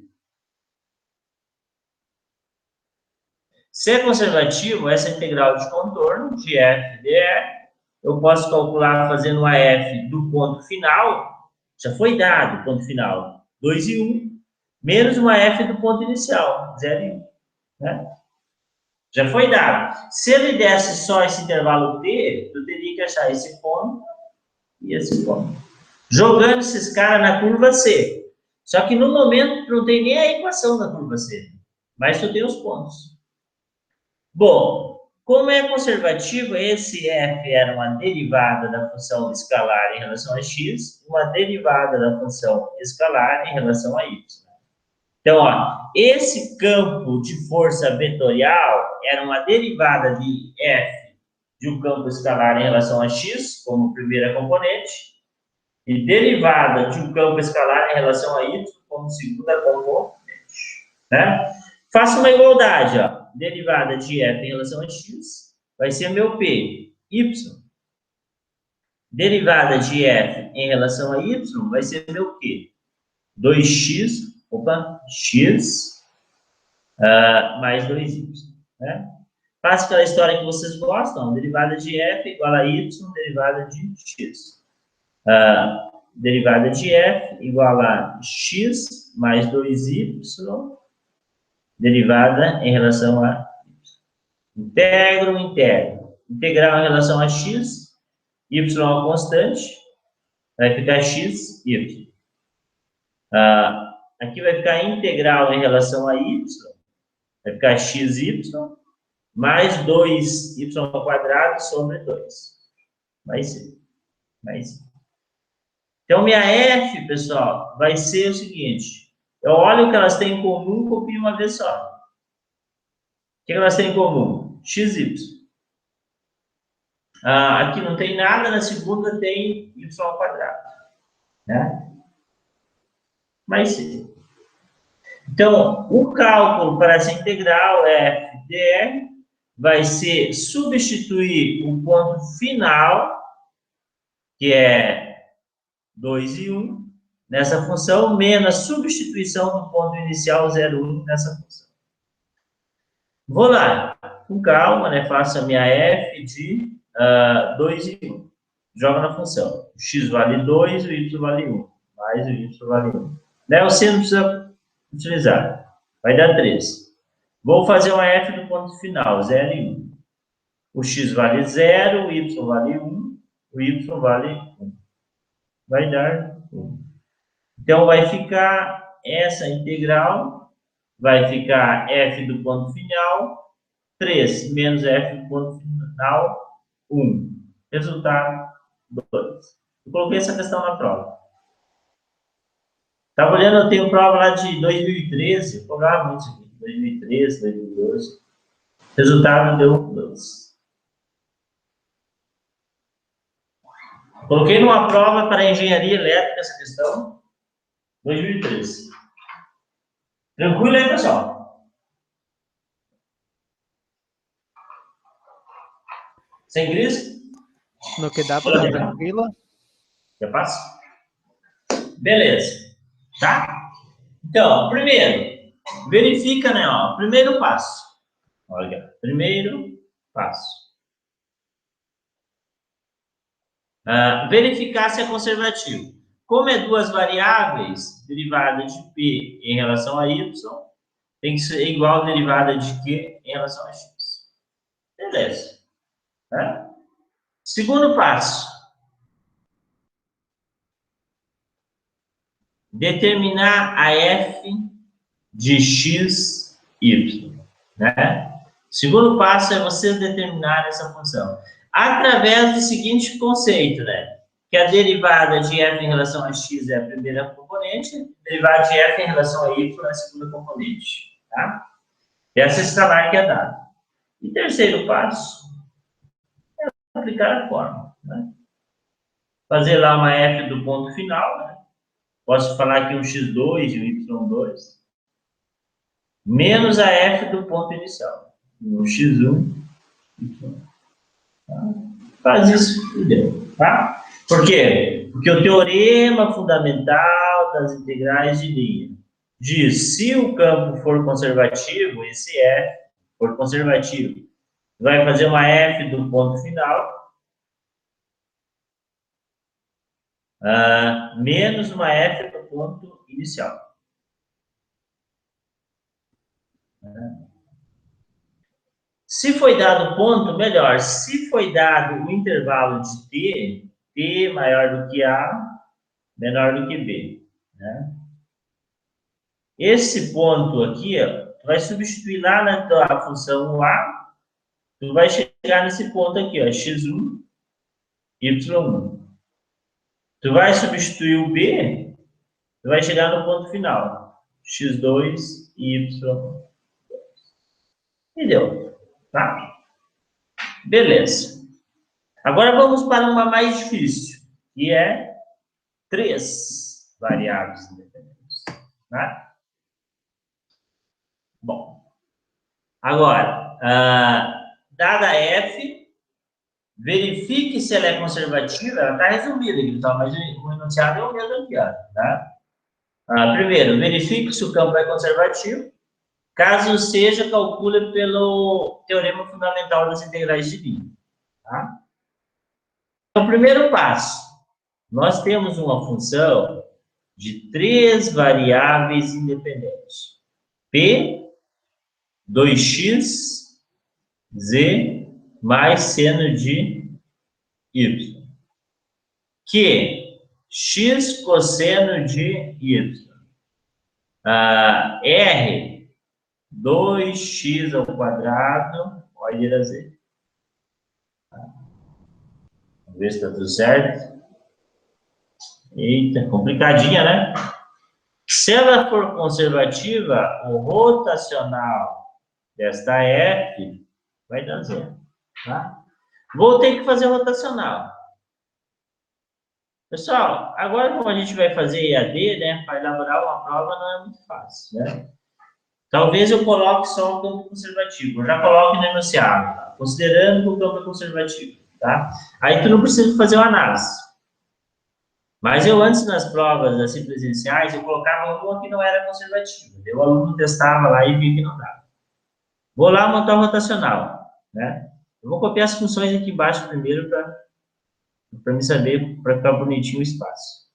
Se é conservativo, essa integral de contorno de f dr, eu posso calcular fazendo a f do ponto final, já foi dado o ponto final, 2 e 1, menos uma f do ponto inicial, 0 e 1. Né? Já foi dado. Se ele desse só esse intervalo t, eu teria que achar esse ponto e esse ponto. Jogando esses caras na curva C. Só que no momento não tem nem a equação da curva C, mas tu tem os pontos. Bom, como é conservativo, esse f era uma derivada da função escalar em relação a x, uma derivada da função escalar em relação a y. Então, ó, esse campo de força vetorial era uma derivada de f de um campo escalar em relação a x, como primeira componente, e derivada de um campo escalar em relação a y, como segunda componente. Né? Faça uma igualdade, ó. Derivada de f em relação a x vai ser meu p, y. Derivada de f em relação a y vai ser meu q, 2x, x mais 2y. Né? Faça aquela história que vocês gostam, derivada de f igual a y, derivada de x. Derivada de f igual a x mais 2y, derivada em relação a y. Integro. Integral em relação a x, y é uma constante, vai ficar x, y. Aqui vai ficar integral em relação a y, vai ficar xy, mais 2y ao quadrado sobre 2. Mais c. Então, minha f, pessoal, vai ser o seguinte. Eu olho o que elas têm em comum, copio uma vez só. O que elas têm em comum? xy. Aqui não tem nada, na segunda tem y ao quadrado. Né? Mais c. Então, o cálculo para essa integral f dr vai ser substituir o ponto final, que é 2 e 1, nessa função, menos a substituição do ponto inicial 0, 1 nessa função. Vou lá, com calma, né? Faço a minha f de 2 e 1. Joga na função. O x vale 2, o y vale 1. Mais o y vale 1. Daí você não precisa utilizar. Vai dar 3. Vou fazer uma f do ponto final, 0 e 1. O x vale 0, o y vale 1, o y vale 1. Vai dar 1. Então, vai ficar essa integral, vai ficar f do ponto final, 3 menos f do ponto final, 1. Resultado, 2. Eu coloquei essa questão na prova. Estava olhando, eu tenho prova lá de 2013, eu colocava muito isso aqui, 2013, 2012. Resultado deu 2. Coloquei numa prova para engenharia elétrica essa questão, 2013. Tranquilo aí, pessoal? Sem crise? No que dá para tranquila. Já passo? Beleza. Tá? Então, primeiro, verifica, né? Ó, primeiro passo. Olha, primeiro passo. Verificar se é conservativo. Como é duas variáveis, derivada de P em relação a Y, tem que ser igual a derivada de Q em relação a X. Beleza. Tá? Segundo passo. Determinar a f de x, y. Né? Segundo passo é você determinar essa função. Através do seguinte conceito, né? Que a derivada de f em relação a x é a primeira componente, a derivada de f em relação a y é a segunda componente. Tá? Essa escalar que é dada. E terceiro passo é aplicar a fórmula. Né? Fazer lá uma f do ponto final, né? Posso falar aqui um x2 e um y2, menos a f do ponto inicial. Um x1, y1. Tá? Faz isso e deu, tá? Por quê? Porque o teorema fundamental das integrais de linha diz, se o campo for conservativo, esse f for conservativo, vai fazer uma f do ponto final, menos uma f do ponto inicial. Se foi dado o ponto, melhor. Se foi dado o intervalo de t, t maior do que a, menor do que b. Né? Esse ponto aqui, ó, tu vai substituir lá na tua função a, tu vai chegar nesse ponto aqui, ó, x1, y1. Tu vai substituir o b, tu vai chegar no ponto final, x2 e y2. Entendeu? Tá? Beleza. Agora vamos para uma mais difícil, que é 3 variáveis independentes. Tá? Bom, agora, dada f, verifique se ela é conservativa. Ela está resumida aqui, tá? Mas o enunciado é o mesmo aqui, ó, tá? Primeiro, verifique se o campo é conservativo. Caso seja, calcule pelo teorema fundamental das integrais de linha. Tá? Então, primeiro passo, nós temos uma função de 3 variáveis independentes. P, 2x, z, mais seno de y. Que x cosseno de y. R, 2x ao quadrado, pode ir a z. Vamos ver se está tudo certo. Eita, complicadinha, né? Se ela for conservativa, o rotacional desta f vai dar zero. Tá? Vou ter que fazer rotacional. Pessoal, agora como a gente vai fazer EAD, né, para elaborar uma prova não é muito fácil, né? Talvez eu coloque só o campo conservativo. Eu já coloco no enunciado, tá? Considerando que o campo é conservativo, tá? Aí tu não precisa fazer uma análise. Mas eu antes nas provas assim presenciais, eu colocava uma que não era conservativa. O aluno testava lá e via que não dava. Vou lá montar o rotacional, né? Eu vou copiar as funções aqui embaixo primeiro para me saber, para ficar bonitinho o espaço.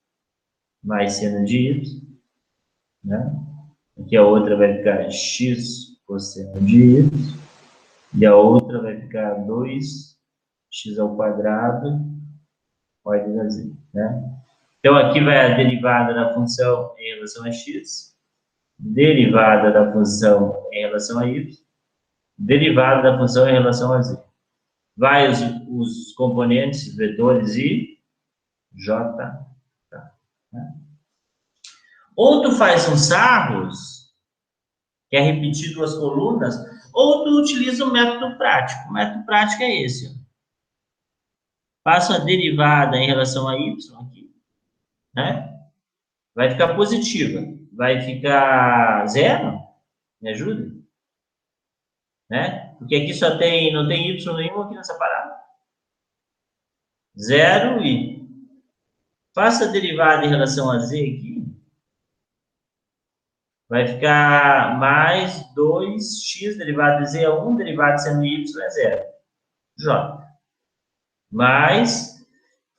Mais seno de y, né? Aqui a outra vai ficar x cosseno de y, e a outra vai ficar 2x ao quadrado, ordem a z, né? Então, aqui vai a derivada da função em relação a x, derivada da função em relação a y, derivada da função em relação a z. Vai os componentes, vetores e j. Tá, né? Ou tu faz uns sarros, que é repetir 2 colunas, ou tu utiliza o método prático. O método prático é esse. Ó. Faço a derivada em relação a y aqui, né? Vai ficar positiva. Vai ficar zero? Me ajuda? Né? Porque aqui só tem, não tem y nenhum aqui nessa parada. Zero e... Faça a derivada em relação a z aqui. Vai ficar mais 2x, derivada de z é 1, derivada de seno de y é 0. J. Mais,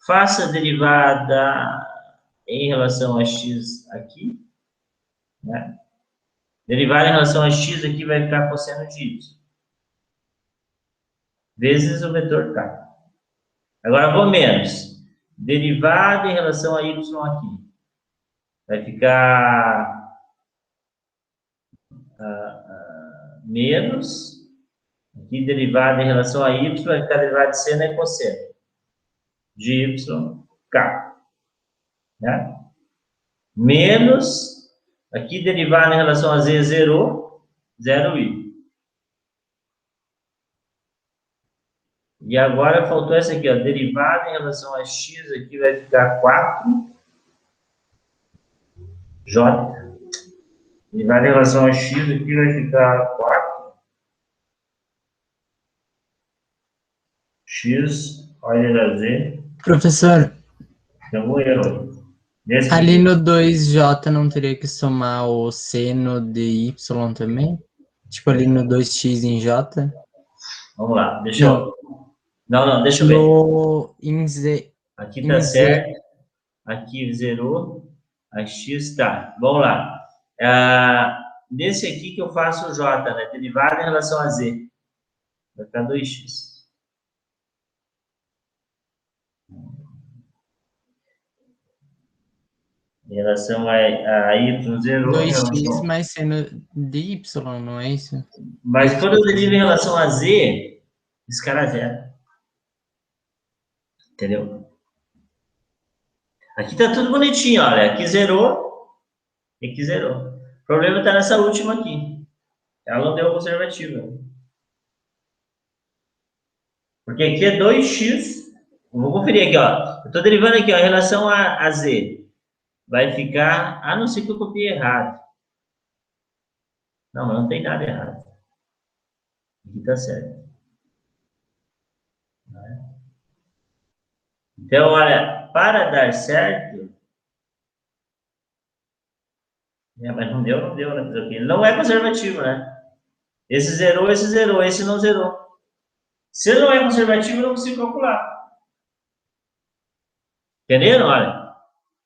faça a derivada em relação a x aqui. Né? Derivada em relação a x aqui vai ficar cosseno de y. Vezes o vetor k. Agora, vou menos. Derivada em relação a y aqui. Vai ficar menos. Aqui, derivada em relação a y, vai ficar derivada de seno e cosseno. De y, k. Né? Menos. Aqui, derivada em relação a z, zerou. 0i. E agora faltou essa aqui, ó, derivada em relação a x, aqui vai ficar 4. J. Derivada em relação a x aqui vai ficar 4. X, olha a Z. Professor, Tem um erro. Nesse ali aqui. no 2J não teria que somar o seno de Y também? Tipo ali no 2x em J? Vamos lá, deixa Não. eu... Não, deixa eu ver. No em Z. Aqui em tá Z. certo. Aqui zerou. A x tá. Vamos lá. Nesse aqui que eu faço o J, né? Derivada em relação a Z. Vai ficar 2x. Em relação a y zerou. 2x mais seno de Y, não é isso? Mas quando eu derivo em relação a Z, esse cara zero. Entendeu? Aqui tá tudo bonitinho, olha. Aqui zerou. E aqui zerou. O problema tá nessa última aqui. Ela não deu conservativa. Porque aqui é 2x. Vou conferir aqui, ó. Eu estou derivando aqui, ó, em relação a z. Vai ficar... A não ser que eu copiei errado. Não, mas não tem nada errado. Aqui está certo. Então, olha, para dar certo... mas não deu, né? Ele não é conservativo, né? Esse zerou, esse não zerou. Se ele não é conservativo, eu não consigo calcular. Entenderam? Olha.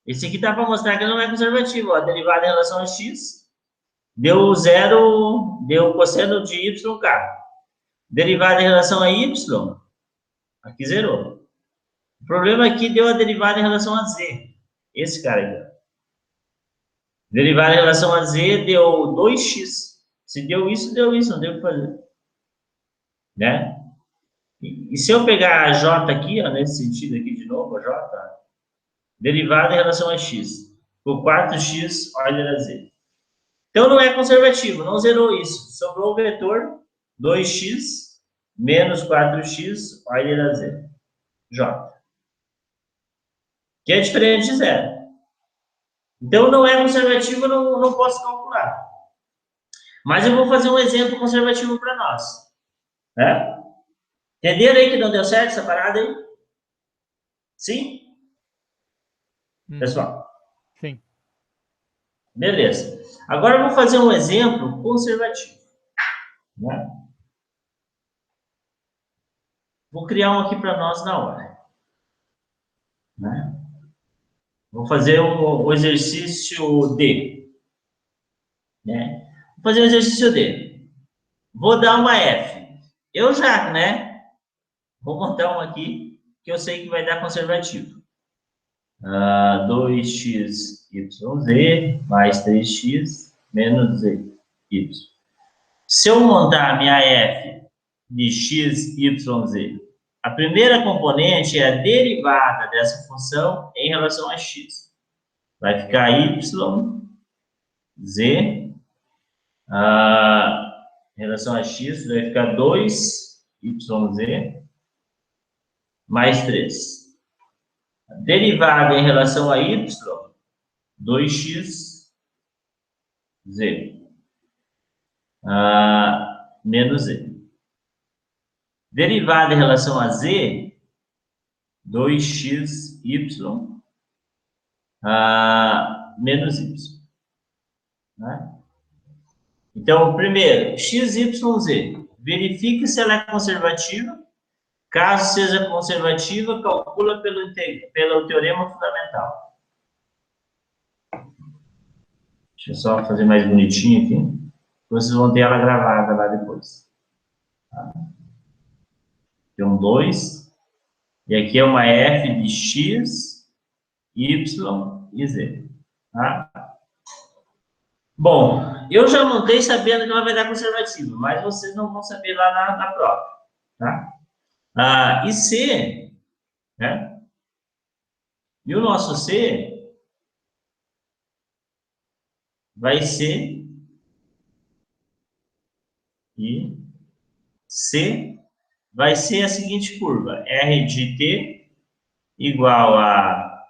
Esse aqui tá para mostrar que ele não é conservativo. Ó, derivada em relação a x, deu zero, deu cosseno de YK. Derivada em relação a y, aqui zerou. O problema aqui deu a derivada em relação a z. Esse cara aqui. Ó. Derivada em relação a z deu 2x. Se deu isso, não deu o que fazer. Né? E se eu pegar a j aqui, ó, nesse sentido aqui de novo, a j, ó, derivada em relação a x. Por 4x, olha a z. Então, não é conservativo, não zerou isso. Sobrou o vetor 2x menos 4x, olha a z. J. Que é diferente de zero. Então, não é conservativo, eu não posso calcular. Mas eu vou fazer um exemplo conservativo para nós. Né? Entenderam aí que não deu certo essa parada aí? Sim? Pessoal? Sim. Beleza. Agora eu vou fazer um exemplo conservativo. Né? Vou criar um aqui para nós na hora. Né? Vou fazer o exercício D. Né? Vou fazer o exercício D. Vou dar uma F. Eu já, né? Vou montar um aqui que eu sei que vai dar conservativo. 2x, yz mais 3x menos z, y. Se eu montar a minha F de x, y, z, a primeira componente é a derivada dessa função em relação a x. Vai ficar y, z, em relação a x, vai ficar 2yz mais 3. Derivada em relação a y, 2x, z, menos z. Derivada em relação a z, 2x, y, menos y. Né? Então, primeiro, x, y, z. Verifique se ela é conservativa. Caso seja conservativa, calcula pelo teorema fundamental. Deixa eu só fazer mais bonitinho aqui. Vocês vão ter ela gravada lá depois. Tá? Tem um 2. E aqui é uma f de x, y e z. Tá? Bom, eu já montei sabendo que ela vai dar conservativa, mas vocês não vão saber lá na prova. Tá? E C, né? E o nosso C vai ser e C vai ser a seguinte curva, R de T igual a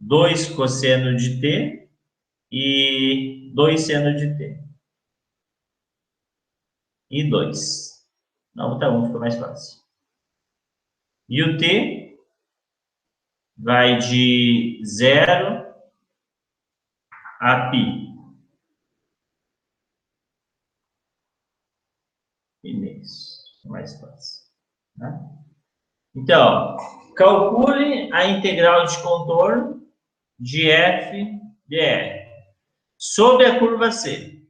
2 cosseno de T e 2 seno de t. E 2. Não, tá 1, fica mais fácil. E o t vai de 0 a π. E menos. Mais fácil. Né? Então, calcule a integral de contorno de f de r sobre a curva C.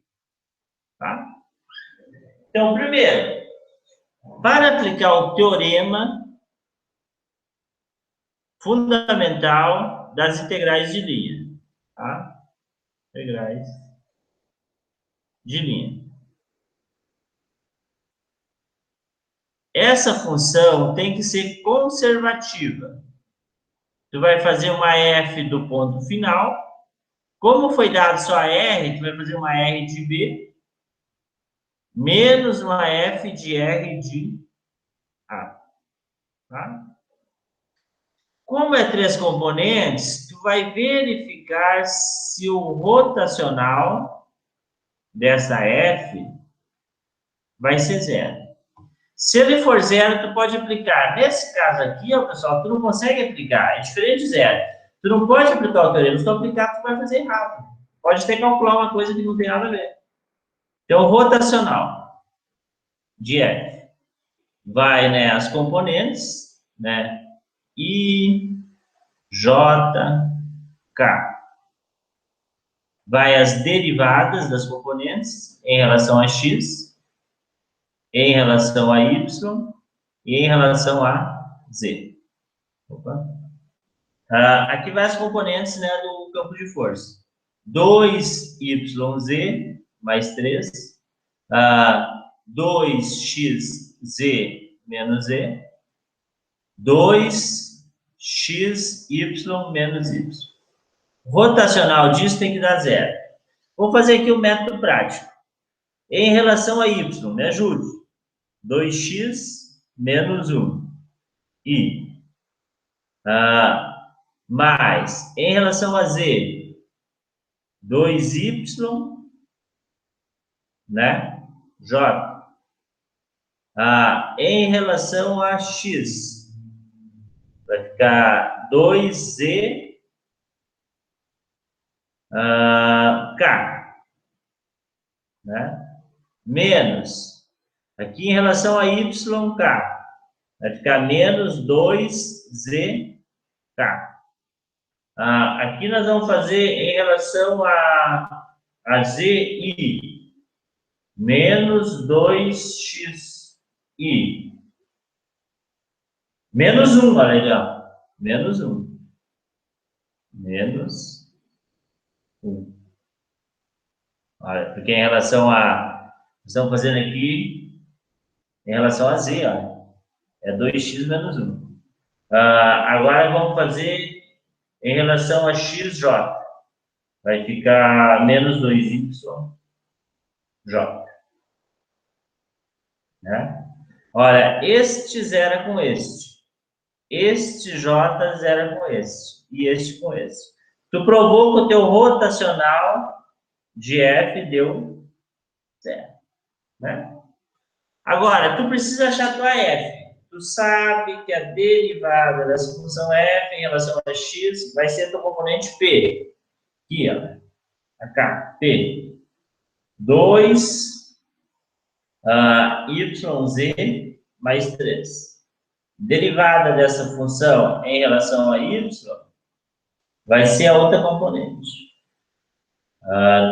Tá? Então, primeiro, para aplicar o teorema fundamental das integrais de linha. Tá? Integrais de linha. Essa função tem que ser conservativa. Tu vai fazer uma f do ponto final. Como foi dado só r, tu vai fazer uma r de b menos uma f de r de a. Tá? Como é 3 componentes, tu vai verificar se o rotacional dessa f vai ser 0. Se ele for 0, tu pode aplicar. Nesse caso aqui, ó, pessoal, tu não consegue aplicar. É diferente de 0. Tu não pode aplicar o teorema. Se tu aplicar, tu vai fazer errado. Pode ter que calcular uma coisa que não tem nada a ver. Então, rotacional de f vai, né, as componentes, né, I, J, K. Vai as derivadas das componentes em relação a x, em relação a y e em relação a z. Opa. Aqui vai as componentes, né, do campo de força. 2yz mais 3, 2xz menos z, 2xy menos y. Rotacional disso tem que dar 0. Vou fazer aqui o método prático. Em relação a y, me ajude. 2x menos 1. I. Mais, em relação a z, 2y, né? J. Em relação a x, vai ficar 2z, K. Né? Menos, aqui em relação a y, K. Vai ficar menos 2z, K. Aqui nós vamos fazer em relação a ZI, menos 2xi. Menos 1, olha aí, ó. Menos 1. Menos 1. Olha, porque em relação a... Estamos fazendo aqui em relação a Z, olha. É 2x menos 1. Agora vamos fazer em relação a xj. Vai ficar menos 2y, j. Né? Olha, este zera com este. Este j zera com este. E este com este. Tu provou que o teu rotacional de f deu 0. Né? Agora, tu precisa achar tua f. Tu sabe que a derivada dessa função f em relação a x vai ser teu componente p. Aqui, ó. Cá, p. 2 yz mais 3. Derivada dessa função em relação a y vai ser a outra componente.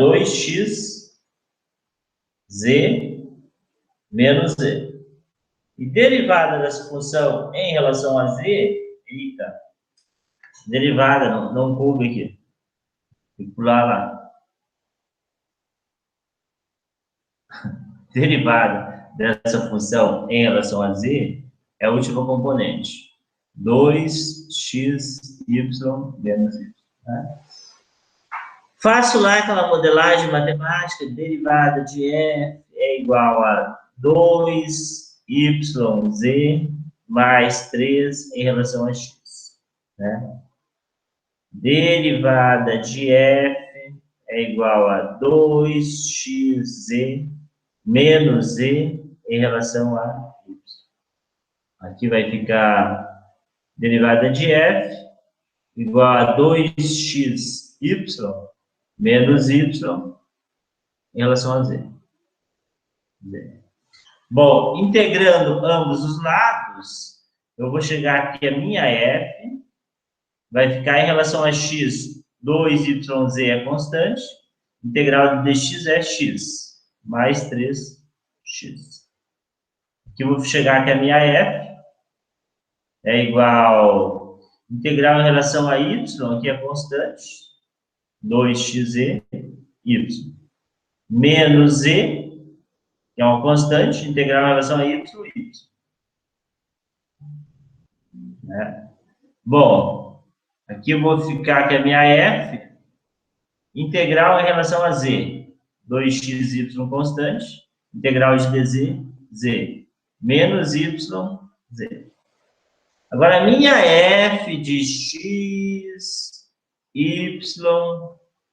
2x z menos z. E derivada dessa função em relação a z, eita, derivada, não coube aqui. Tem que pular lá. Derivada dessa função em relação a z é a última componente. 2xy menos y. Tá? Faço lá aquela modelagem matemática, derivada de f é igual a 2yz mais 3 em relação a x. Né? Derivada de f é igual a 2xz menos z em relação a y. Aqui vai ficar derivada de f igual a 2xy menos y em relação a z. Bom, integrando ambos os lados, eu vou chegar aqui a minha f, vai ficar em relação a x, 2yz é constante, integral de dx é x, mais 3x. Aqui eu vou chegar que a minha f é igual, integral em relação a y, aqui é constante, 2xy, menos z, que é uma constante, integral em relação a y. Né? Bom, aqui eu vou ficar que a minha f, integral em relação a z, 2xy constante, integral de dz, z, menos y, z. Agora, a minha f de x, y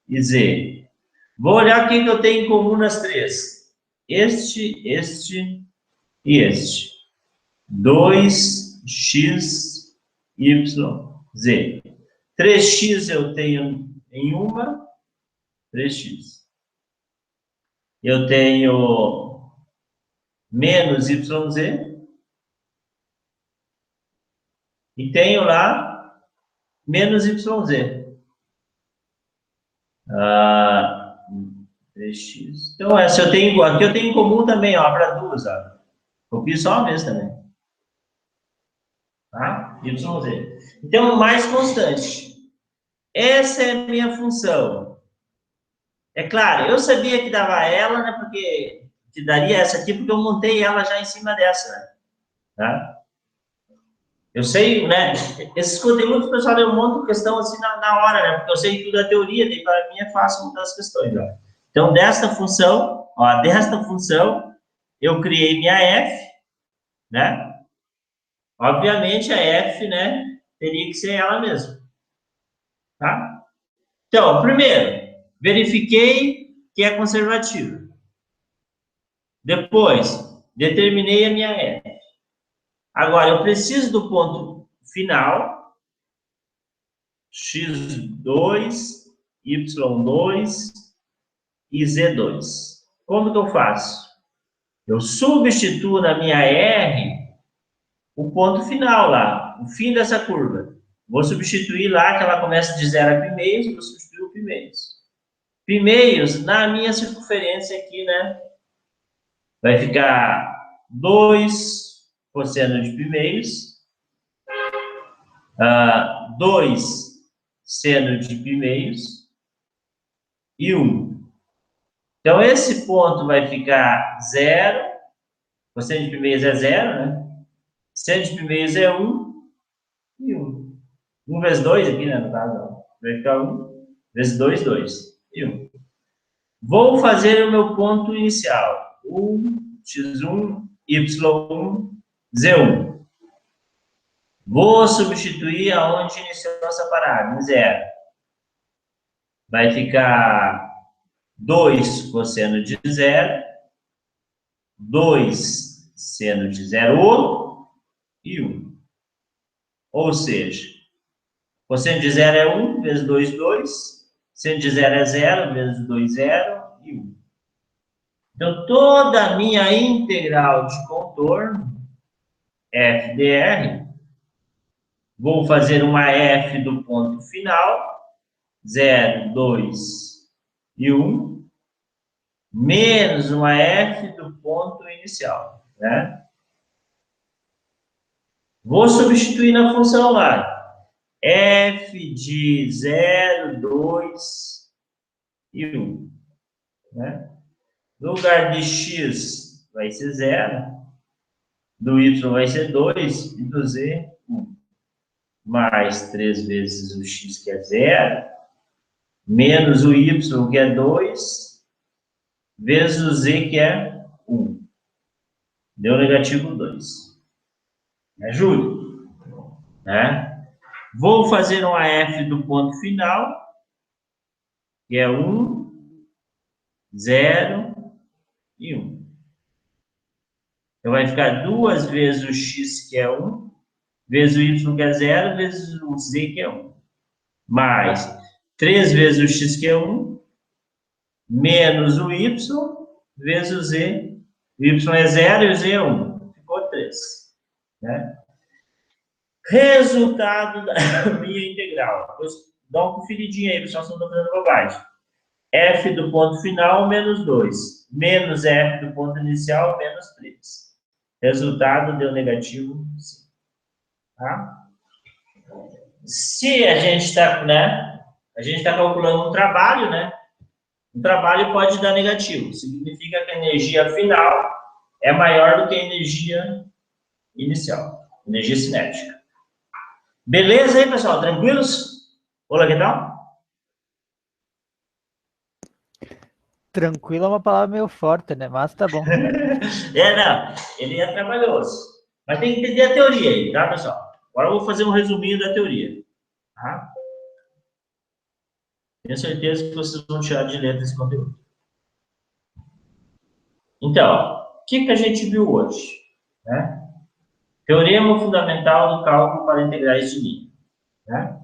e z. Vou olhar o que eu tenho em comum nas três. Este e este. 2x, y, z. 3x eu tenho em uma, 3x. Eu tenho menos yz. E tenho lá menos yz. 3x. Então, essa eu tenho igual. Aqui eu tenho em comum também, ó, para duas, ó. Copio só uma vez também. Tá? YZ. Então, mais constante. Essa é a minha função. É claro, eu sabia que dava ela, né? Porque que daria essa aqui, porque eu montei ela já em cima dessa, né? Tá? Eu sei, né? Esses conteúdos, pessoal, eu monto questão assim na hora, né? Porque eu sei tudo da teoria, daí para mim é fácil montar as questões, ó. Então, desta função, eu criei minha f, né? Obviamente, a f, né, teria que ser ela mesma, tá? Então, primeiro, verifiquei que é conservativa. Depois, determinei a minha f. Agora, eu preciso do ponto final, x2, y2 e z2. Como que eu faço? Eu substituo na minha R o ponto final lá, o fim dessa curva. Vou substituir lá, que ela começa de 0 a primeiros, vou substituir o primeiros. Primeiros, na minha circunferência aqui, né? Vai ficar 2 cosseno de primeiros, 2 seno de primeiros e 1. Então, esse ponto vai ficar 0, cosseno de primeiros é 0, né? Seno de primeiros é 1 e 1. 1 vezes 2 aqui, né, no caso, vai ficar 1 vezes 2, 2 e 1. Vou fazer o meu ponto inicial. 1, x1, y1, z1. Vou substituir aonde iniciou essa parada, em 0. Vai ficar 2 cosseno de 0, 2 seno de 0 e 1. Ou seja, cosseno de 0 é 1 vezes 2, 2. Seno de 0 é 0 vezes 2, 0 e 1. Então, toda a minha integral de contorno, f dr, vou fazer uma f do ponto final, 0, 2 e 1, menos uma f do ponto inicial, né? Vou substituir na função lá. F de 0, 2 e 1. Né? No lugar de x vai ser 0, do y vai ser 2 e do z 1. Mais 3 vezes o x, que é 0, menos o y, que é 2, vezes o z, que é 1. Deu negativo 2. É, Júlio? Né? Vou fazer uma f do ponto final. que é 1, 0 e 1. Então, vai ficar 2 vezes o x, que é 1, vezes o y, que é 0, vezes o z, que é 1. Mais 3 vezes o x, que é 1, menos o y, vezes o z. O y é 0 e o z é 1. Ficou 3. Né? Resultado da minha integral. Depois dá uma conferidinha aí, pessoal, se não estou fazendo bobagem. F do ponto final, menos 2. Menos F do ponto inicial, menos 3. Resultado deu negativo 5. Tá? Se a gente está, né? A gente está calculando um trabalho, né? Um trabalho pode dar negativo. Significa que a energia final é maior do que a energia inicial. Energia cinética. Beleza aí, pessoal? Tranquilos? Olá, que tal? Tranquilo é uma palavra meio forte, né? Mas tá bom. Não. Ele é trabalhoso. Mas tem que entender a teoria aí, tá, pessoal? Agora eu vou fazer um resuminho da teoria. Tá? Tenho certeza que vocês vão tirar de letra esse conteúdo. Então, o que a gente viu hoje? Né? Teorema fundamental do cálculo para integrais de linha. Né?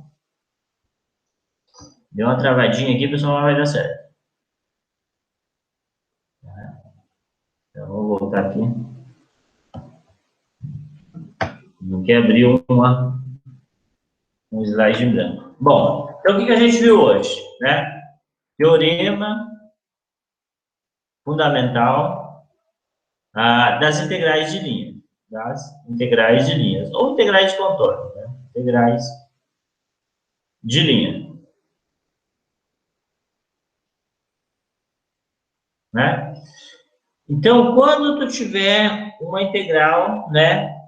Deu uma travadinha aqui, pessoal, mas vai dar certo. Então, vou voltar aqui. Não quer abrir um slide em branco. Bom, então o que a gente viu hoje? Né? Teorema fundamental das integrais de linha. Das integrais de linhas. Ou integrais de contorno. Né? Integrais de linha. Né? Então, quando tu tiver uma integral, né,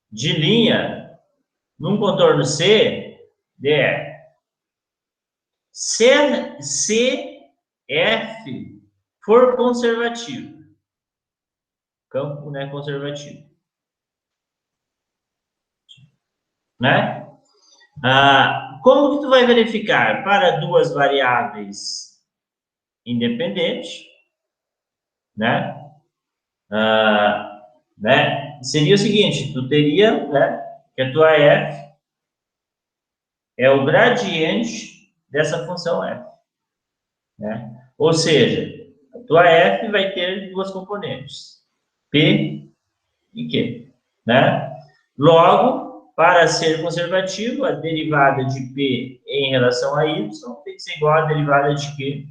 de linha num contorno C, dr. Se F for conservativo, campo, né, conservativo, né? Como que tu vai verificar? Para duas variáveis independentes, né? Né? Seria o seguinte, tu teria, né, que a tua F é o gradiente dessa função F. Né? Ou seja, a tua F vai ter duas componentes, P e Q. Né? Logo, para ser conservativo, a derivada de P em relação a Y tem que ser igual à derivada de Q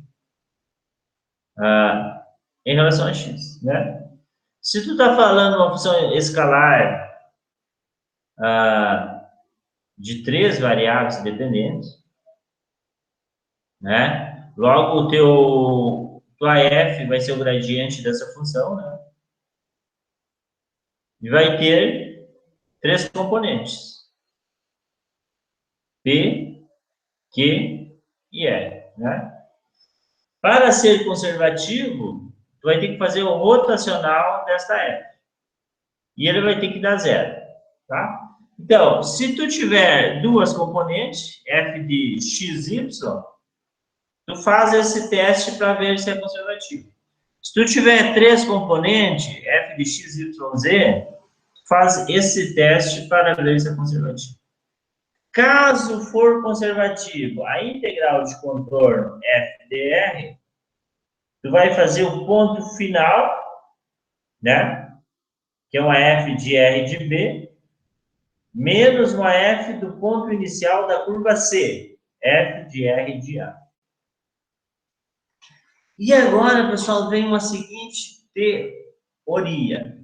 em relação a X. Né? Se tu está falando uma função escalar de 3 variáveis dependentes, né? Logo, tua F vai ser o gradiente dessa função, né? E vai ter 3 componentes. P, Q e R, né? Para ser conservativo, tu vai ter que fazer o rotacional desta F. E ele vai ter que dar 0, tá? Então, se tu tiver duas componentes, F de x, y, tu faz esse teste para ver se é conservativo. Se tu tiver 3 componentes, F de x, y, z, faz esse teste para ver se é conservativo. Caso for conservativo, a integral de contorno f dr, tu vai fazer o ponto final, né? Que é uma f de r de b, menos uma f do ponto inicial da curva C, f de r de A. E agora, pessoal, vem uma seguinte teoria.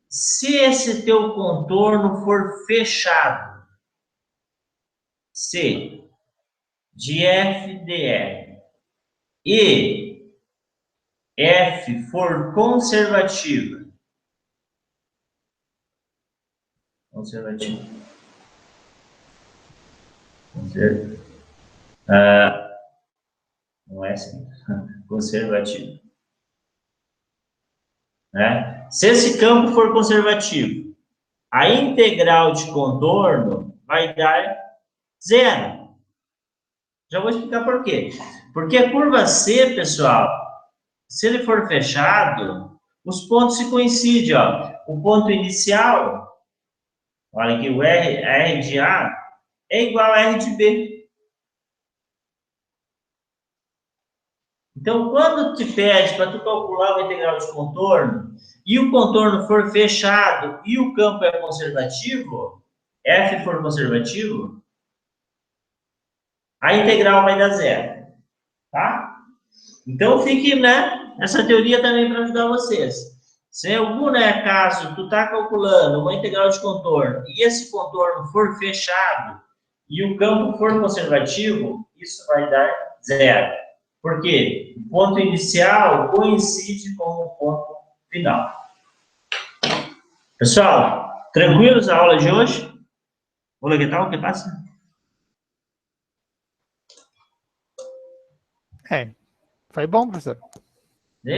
Se esse teu contorno for fechado, C de f dr, e F for conservativa, não é assim, conservativo, né? Se esse campo for conservativo, a integral de contorno vai dar 0. Já vou explicar por quê. Porque a curva C, pessoal, se ele for fechado, os pontos se coincidem, ó. O ponto inicial, olha aqui, o R de A é igual a R de B. Então, quando te pede para tu calcular o integral de contorno, e o contorno for fechado e o campo é conservativo, F for conservativo, a integral vai dar zero, tá? Então, fique, né, essa teoria também para ajudar vocês. Se em algum, né, caso tu está calculando uma integral de contorno e esse contorno for fechado e o campo for conservativo, isso vai dar zero. Por quê? O ponto inicial coincide com o ponto final. Pessoal, tranquilos a aula de hoje? Olá, que tal? O que passa? Foi bom, professor.